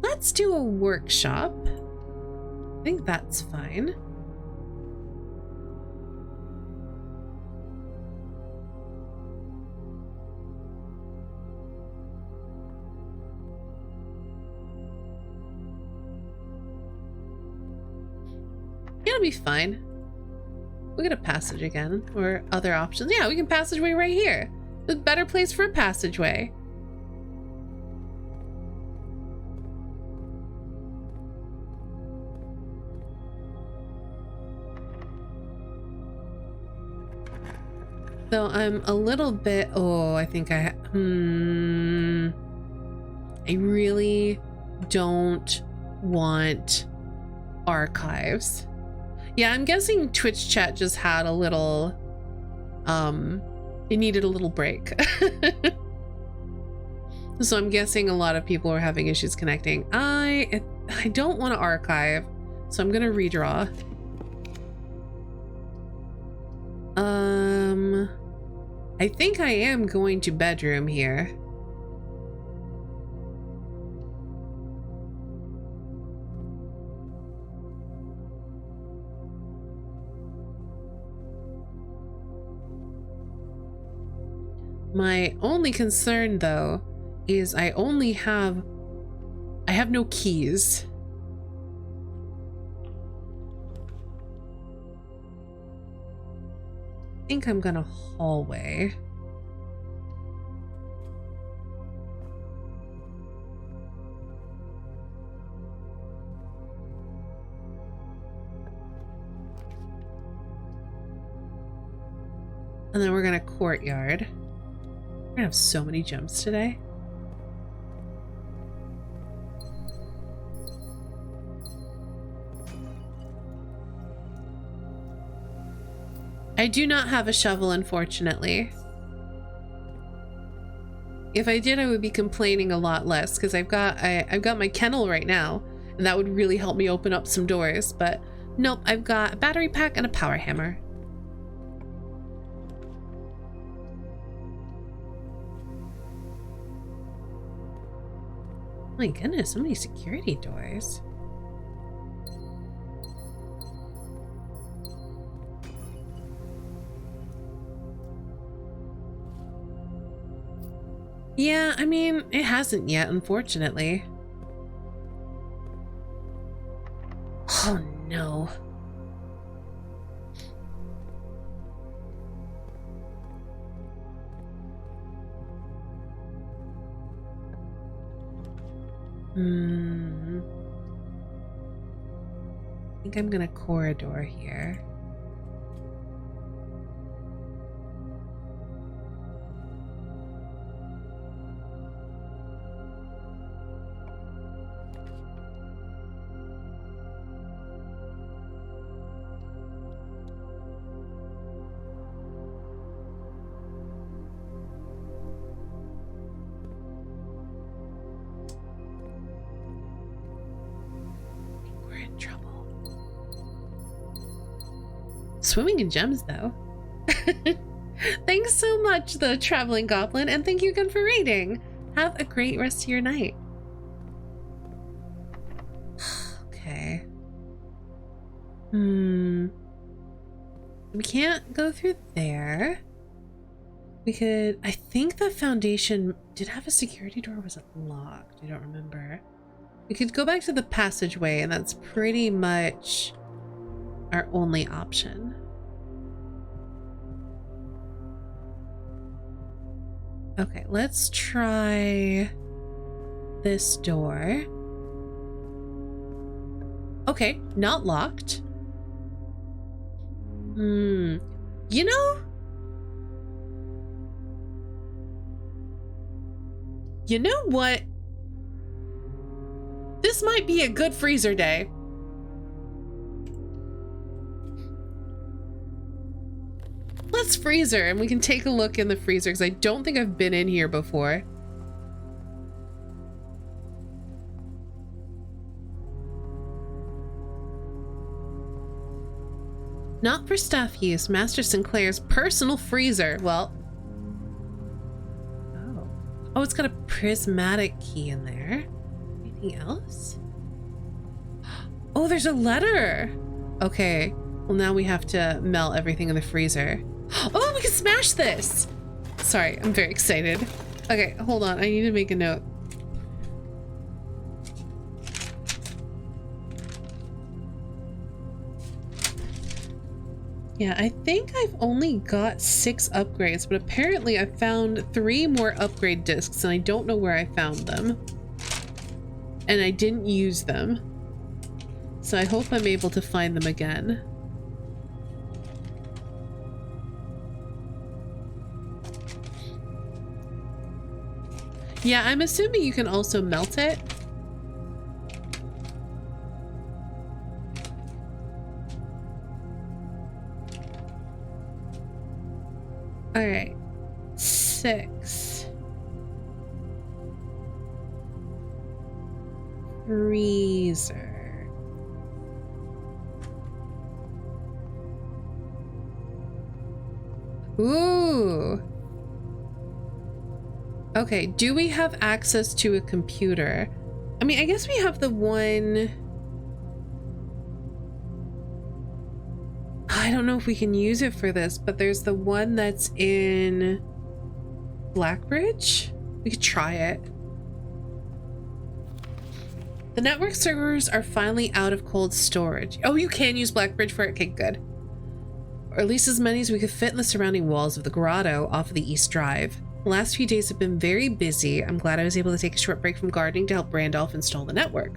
Let's do a workshop. I think that's fine. It'll be fine. We'll get a passage again, or other options. Yeah, we can passageway right here. A better place for a passageway. So I'm a little bit, I think I really don't want archives. Yeah, I'm guessing Twitch chat just had a little, it needed a little break. So I'm guessing a lot of people are having issues connecting. I don't want to archive, so I'm gonna redraw. I think I am going to bedroom here. My only concern though is I have no keys. I think I'm gonna hallway. And then we're gonna courtyard. We're gonna have so many gems today. I do not have a shovel, unfortunately. If I did, I would be complaining a lot less because I've got my kennel right now, and that would really help me open up some doors. But nope, I've got a battery pack and a power hammer. My goodness, so many security doors. Yeah, I mean, it hasn't yet, unfortunately. Oh no. think I'm gonna corridor here. We're in trouble. Swimming in gems, though. Thanks so much, the Traveling Goblin, and thank you again for raiding. Have a great rest of your night. Okay. We can't go through there. We could... I think the foundation did have a security door, or was it locked? I don't remember. We could go back to the passageway, and that's pretty much our only option. Okay, let's try this door. Okay, not locked. You know? You know what? This might be a good freezer day. Let's freezer and we can take a look in the freezer because I don't think I've been in here before. Not for staff use, Master Sinclair's personal freezer. Well, oh, it's got a prismatic key in there. Anything else? Oh, there's a letter. Okay, well now we have to melt everything in the freezer. Oh, we can smash this. Sorry, I'm very excited. Okay, hold on, I need to make a note. Yeah, I think I've only got 6 upgrades, but apparently I found 3 more upgrade discs and I don't know where I found them. And I didn't use them. So I hope I'm able to find them again. Yeah, I'm assuming you can also melt it. All right, 6. Freezer. Ooh. Okay, do we have access to a computer? I mean, I guess we have the one... I don't know if we can use it for this, but there's the one that's in Blackbridge. We could try it. The network servers are finally out of cold storage. Oh, you can use Blackbridge for it? Okay, good. Or at least as many as we could fit in the surrounding walls of the grotto off of the East Drive. The last few days have been very busy. I'm glad I was able to take a short break from gardening to help Randolph install the network.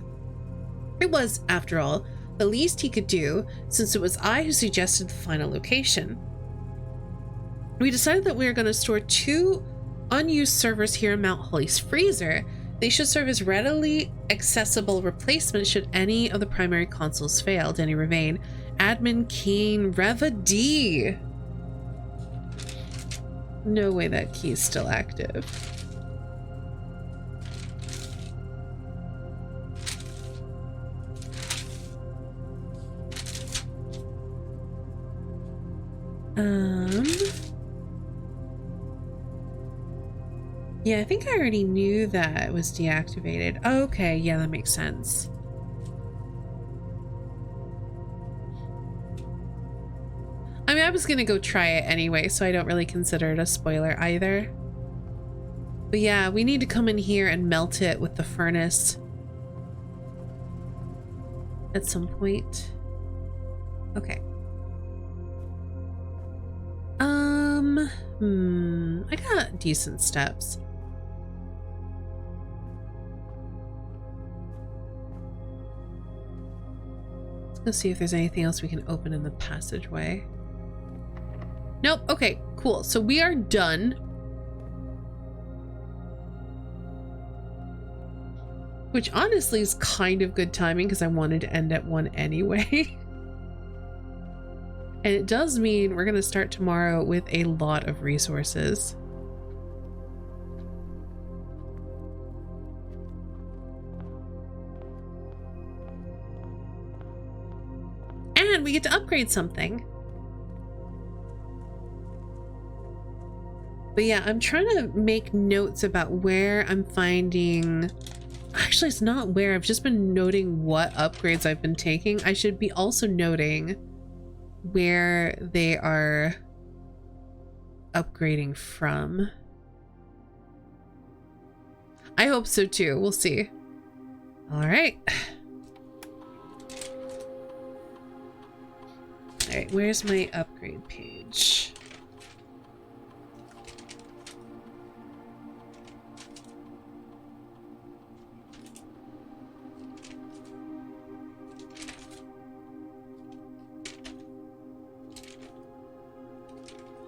It was, after all, the least he could do, since it was I who suggested the final location. We decided that we were going to store 2 unused servers here in Mount Holly's freezer. They should serve as readily accessible replacements should any of the primary consoles fail. Denny Ravain, Admin King Reva D. No way that key is still active. Yeah, I think I already knew that it was deactivated. Okay, yeah, that makes sense. I mean, I was gonna go try it anyway, so I don't really consider it a spoiler either. But yeah, we need to come in here and melt it with the furnace at some point. Okay. I got decent steps. Let's see if there's anything else we can open in the passageway. Nope. Okay, cool. So we are done. Which honestly is kind of good timing because I wanted to end at 1 anyway. And it does mean we're going to start tomorrow with a lot of resources. And we get to upgrade something. But yeah, I'm trying to make notes about where I'm finding... Actually, it's not where. I've just been noting what upgrades I've been taking. I should be also noting where they are upgrading from. I hope so too. We'll see. All right. All right, where's my upgrade page?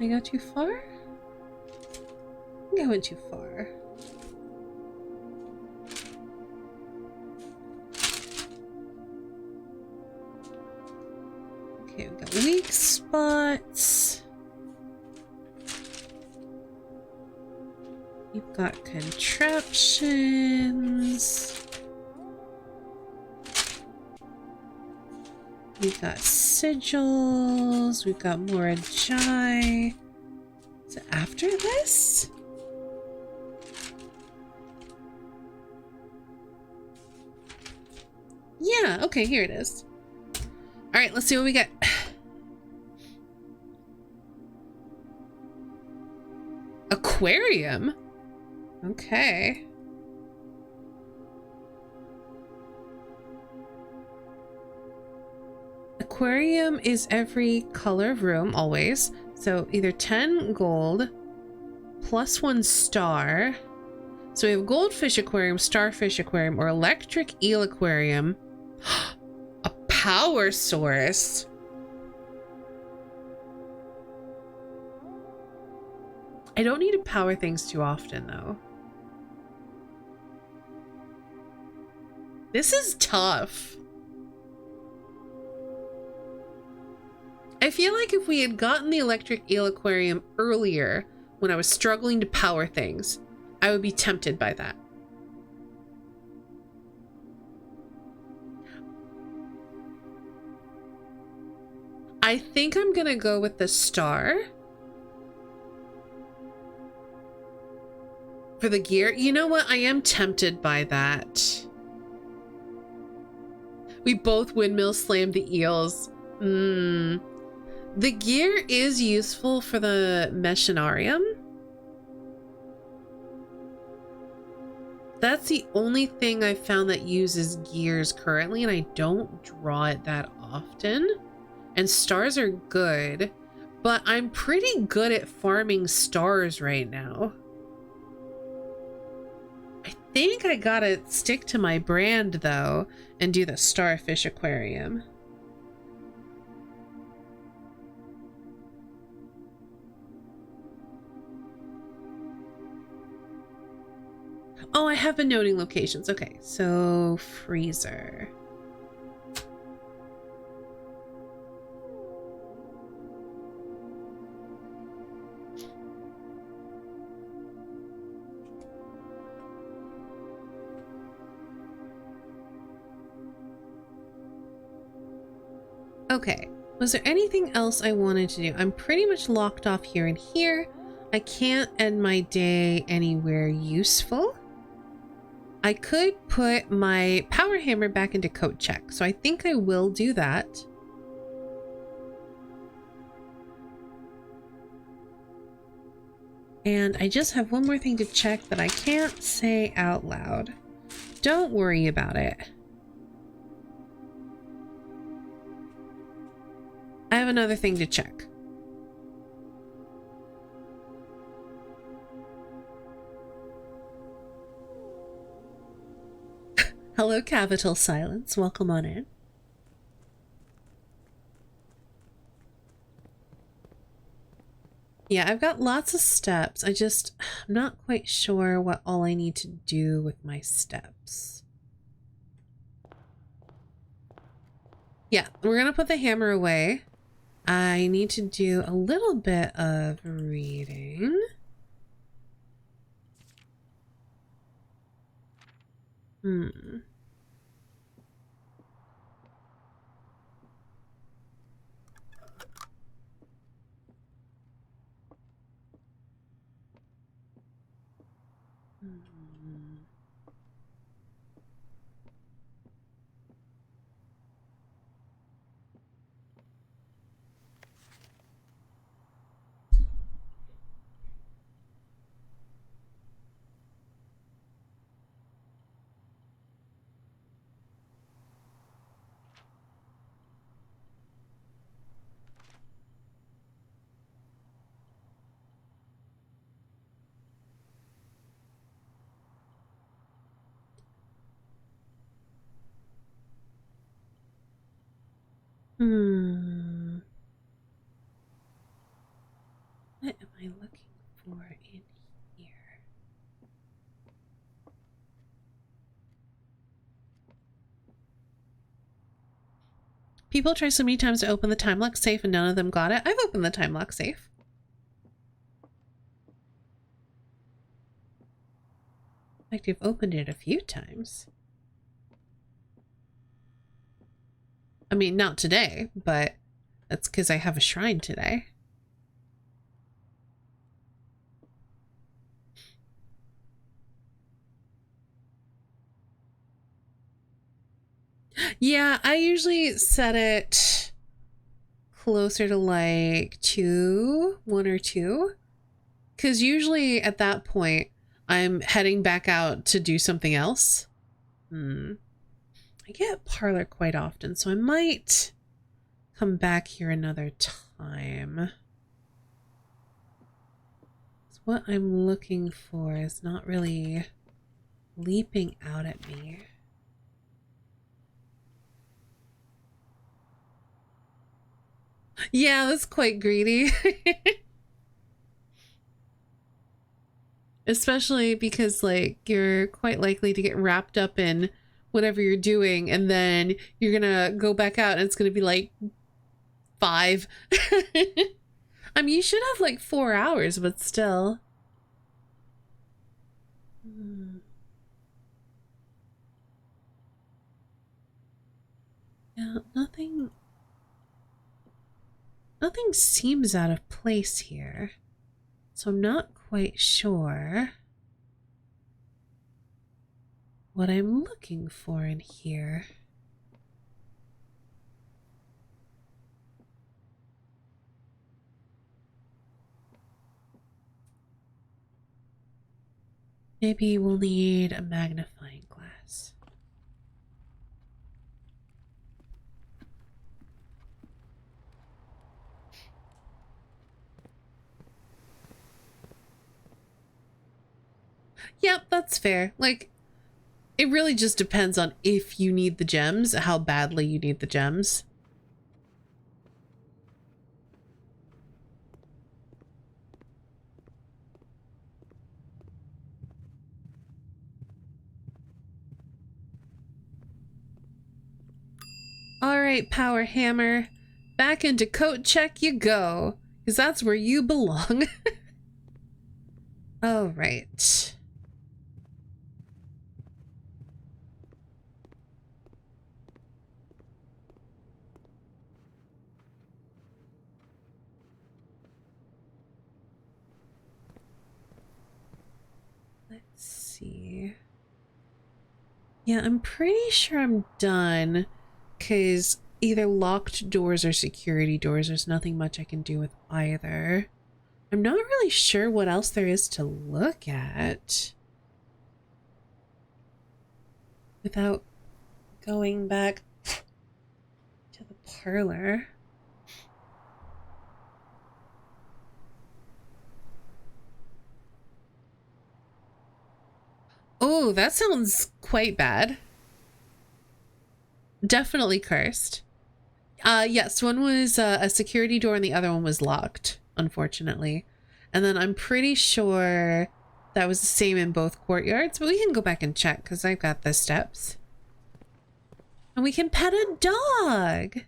I go too far? I think I went too far. Okay, we've got weak spots. You've got contraptions. We've got sigils. We've got more Ajay. Is it after this? Yeah, okay, here it is. All right, let's see what we get. Aquarium? Okay. Aquarium is every color of room, always. So either 10 gold, plus 1 star. So we have goldfish aquarium, starfish aquarium, or electric eel aquarium. A power source. I don't need to power things too often, though. This is tough. I feel like if we had gotten the electric eel aquarium earlier, when I was struggling to power things, I would be tempted by that. I think I'm gonna go with the star. For the gear. You know what? I am tempted by that. We both windmill slammed the eels. The gear is useful for the Machinarium. That's the only thing I've found that uses gears currently, and I don't draw it that often. And stars are good, but I'm pretty good at farming stars right now. I think I gotta stick to my brand, though, and do the starfish aquarium. Oh, I have been noting locations. Okay, so freezer. Okay, was there anything else I wanted to do? I'm pretty much locked off here and here. I can't end my day anywhere useful. I could put my power hammer back into coat check, so I think I will do that. And I just have one more thing to check that I can't say out loud. Don't worry about it. I have another thing to check. Hello, Capital Silence. Welcome on in. Yeah, I've got lots of steps. I'm not quite sure what all I need to do with my steps. Yeah, we're gonna put the hammer away. I need to do a little bit of reading. Hmm. Hmm. What am I looking for in here? People try so many times to open the time lock safe and none of them got it. I've opened the time lock safe. In fact, I've opened it a few times. I mean, not today, but that's because I have a shrine today. Yeah, I usually set it closer to like 1 or 2. Because usually at that point, I'm heading back out to do something else. I get parlor quite often, so I might come back here another time. What I'm looking for is not really leaping out at me. Yeah, that's quite greedy. Especially because, like, you're quite likely to get wrapped up in whatever you're doing, and then you're gonna go back out and it's gonna be like 5. I mean, you should have like 4 hours, but still. Yeah, nothing seems out of place here. So I'm not quite sure what I'm looking for in here. Maybe we'll need a magnifying glass. Yep, that's fair. Like, it really just depends on if you need the gems, how badly you need the gems. All right, Power Hammer, back into coat check you go, because that's where you belong. All right. Let's see. Yeah, I'm pretty sure I'm done, because either locked doors or security doors, there's nothing much I can do with either. I'm not really sure what else there is to look at without going back to the parlor. Oh, that sounds quite bad. Definitely cursed. Yes, one was a security door and the other one was locked, unfortunately. And then I'm pretty sure that was the same in both courtyards, but we can go back and check because I've got the steps. And we can pet a dog.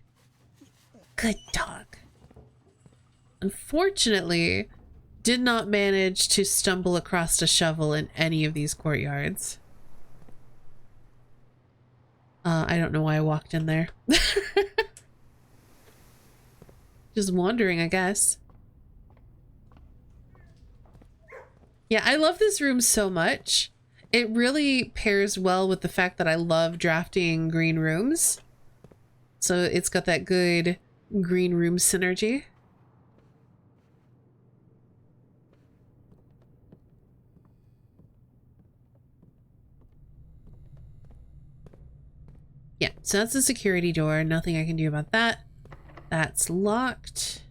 Good dog. Unfortunately, did not manage to stumble across a shovel in any of these courtyards. I don't know why I walked in there. Just wandering, I guess. Yeah, I love this room so much. It really pairs well with the fact that I love drafting green rooms. So it's got that good green room synergy. Yeah, so that's the security door. Nothing I can do about that. That's locked.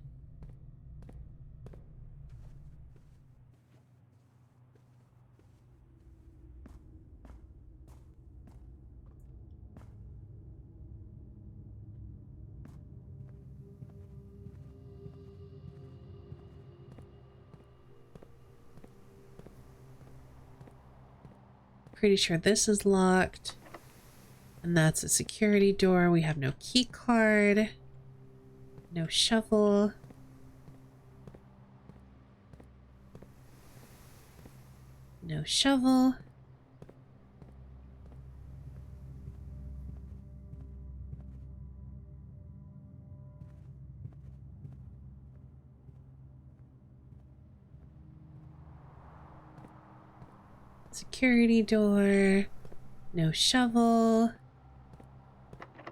Pretty sure this is locked. And that's a security door. We have no key card. No shovel. No shovel. Security door. No shovel.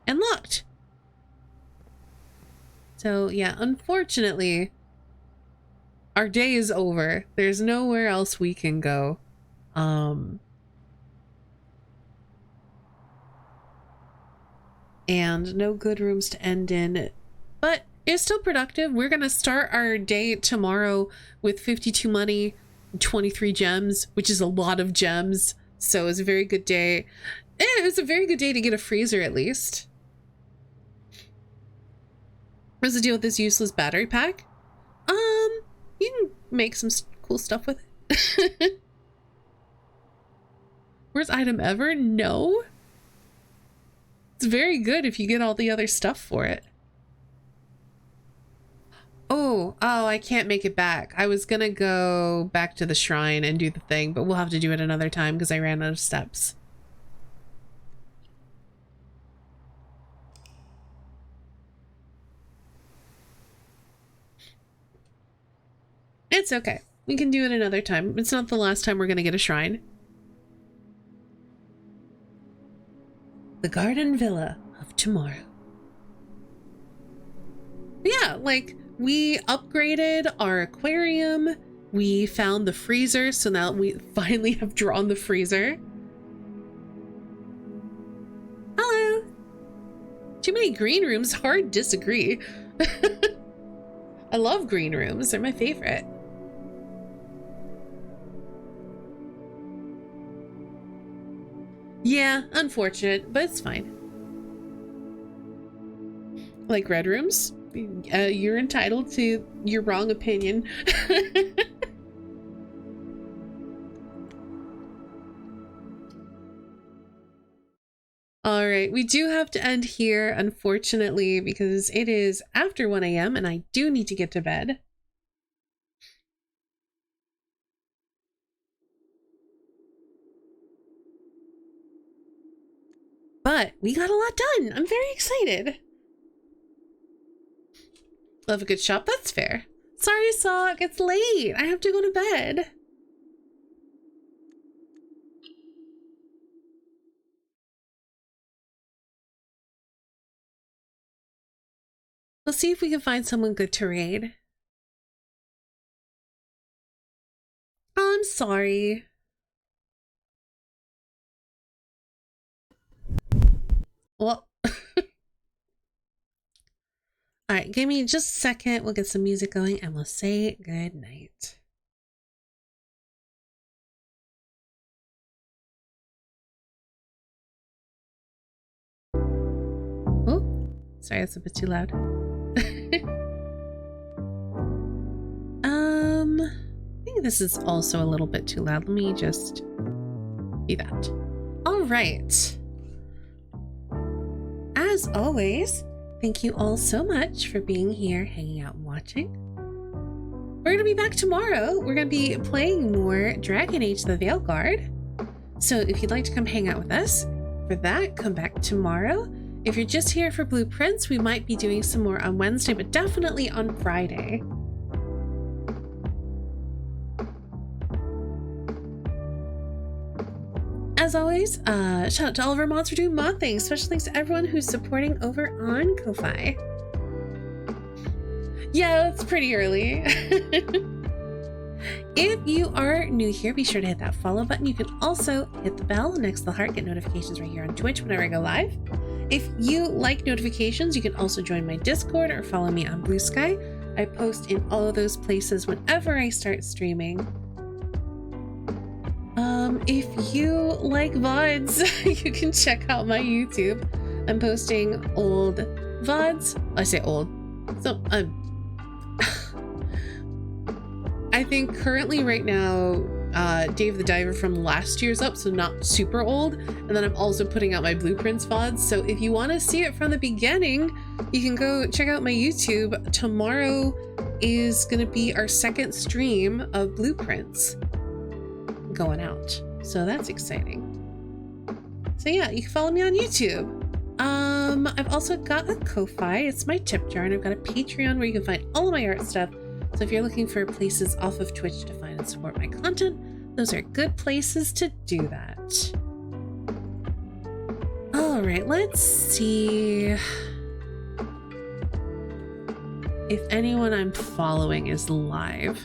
And locked. So yeah, unfortunately, our day is over. There's nowhere else we can go. And no good rooms to end in. But it's still productive. We're gonna start our day tomorrow with 52 money, 23 gems, which is a lot of gems. So it's a very good day. It was a very good day to get a freezer at least. What's the deal with this useless battery pack? You can make some cool stuff with it. Worst item ever? No. It's very good if you get all the other stuff for it. Oh, I can't make it back. I was gonna go back to the shrine and do the thing, but we'll have to do it another time because I ran out of steps. It's okay. We can do it another time. It's not the last time we're gonna get a shrine. The Garden Villa of Tomorrow. Yeah, like, we upgraded our aquarium. We found the freezer, so now we finally have drawn the freezer. Hello. Too many green rooms, hard disagree. I love green rooms, they're my favorite. Yeah, unfortunate, but it's fine. Like red rooms? You're entitled to your wrong opinion. All right, we do have to end here, unfortunately, because it is after 1 a.m. and I do need to get to bed. But we got a lot done. I'm very excited. Love a good shop. That's fair. Sorry, Sock. It's late. I have to go to bed. We'll see if we can find someone good to raid. Oh, I'm sorry. Well, all right, give me just a second. We'll get some music going and we'll say good night. Oh, sorry, that's a bit too loud. think this is also a little bit too loud. Let me just do that. All right. As always, thank you all so much for being here, hanging out and watching. We're going to be back tomorrow. We're going to be playing more Dragon Age the Veilguard. So if you'd like to come hang out with us for that, come back tomorrow. If you're just here for Blueprints, we might be doing some more on Wednesday, but definitely on Friday. As always, shout out to all of our mods for doing mod things. Special thanks to everyone who's supporting over on Ko-Fi. Yeah, it's pretty early. If you are new here, be sure to hit that follow button. You can also hit the bell next to the heart, get notifications right here on Twitch whenever I go live. If you like notifications, you can also join my Discord or follow me on Blue Sky. I post in all of those places whenever I start streaming. If you like VODs, you can check out my YouTube. I'm posting old VODs. I say old. So I think currently right now, Dave the Diver from last year's up, so not super old. And then I'm also putting out my Blueprints VODs. So if you want to see it from the beginning, you can go check out my YouTube. Tomorrow is going to be our second stream of Blueprints going out. So that's exciting. So yeah, you can follow me on YouTube. I've also got a Ko-Fi. It's my tip jar, and I've got a Patreon where you can find all of my art stuff. So if you're looking for places off of Twitch to find and support my content, those are good places to do that. All right, let's see if anyone I'm following is live.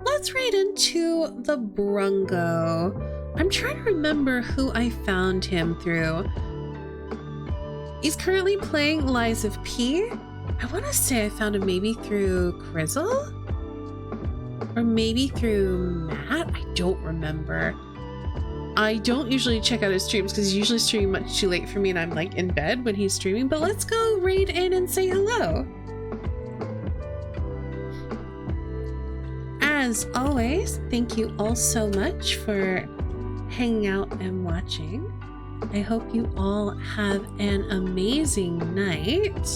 Let's raid into the Brungo. I'm trying to remember who I found him through. He's currently playing Lies of P. I want to say I found him maybe through Crizzle? Or maybe through Matt? I don't remember. I don't usually check out his streams because he's usually streaming much too late for me and I'm like in bed when he's streaming, but let's go raid in and say hello. As always, thank you all so much for hanging out and watching. I hope you all have an amazing night.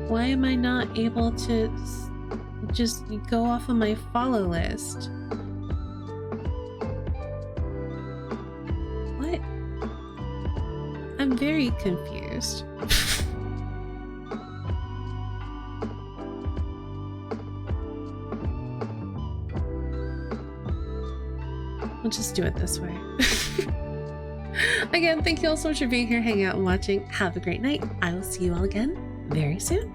Why am I not able to just go off of my follow list? What? I'm very confused. We'll just do it this way. Again, thank you all so much for being here, hanging out and watching. Have a great night. I will see you all again very soon.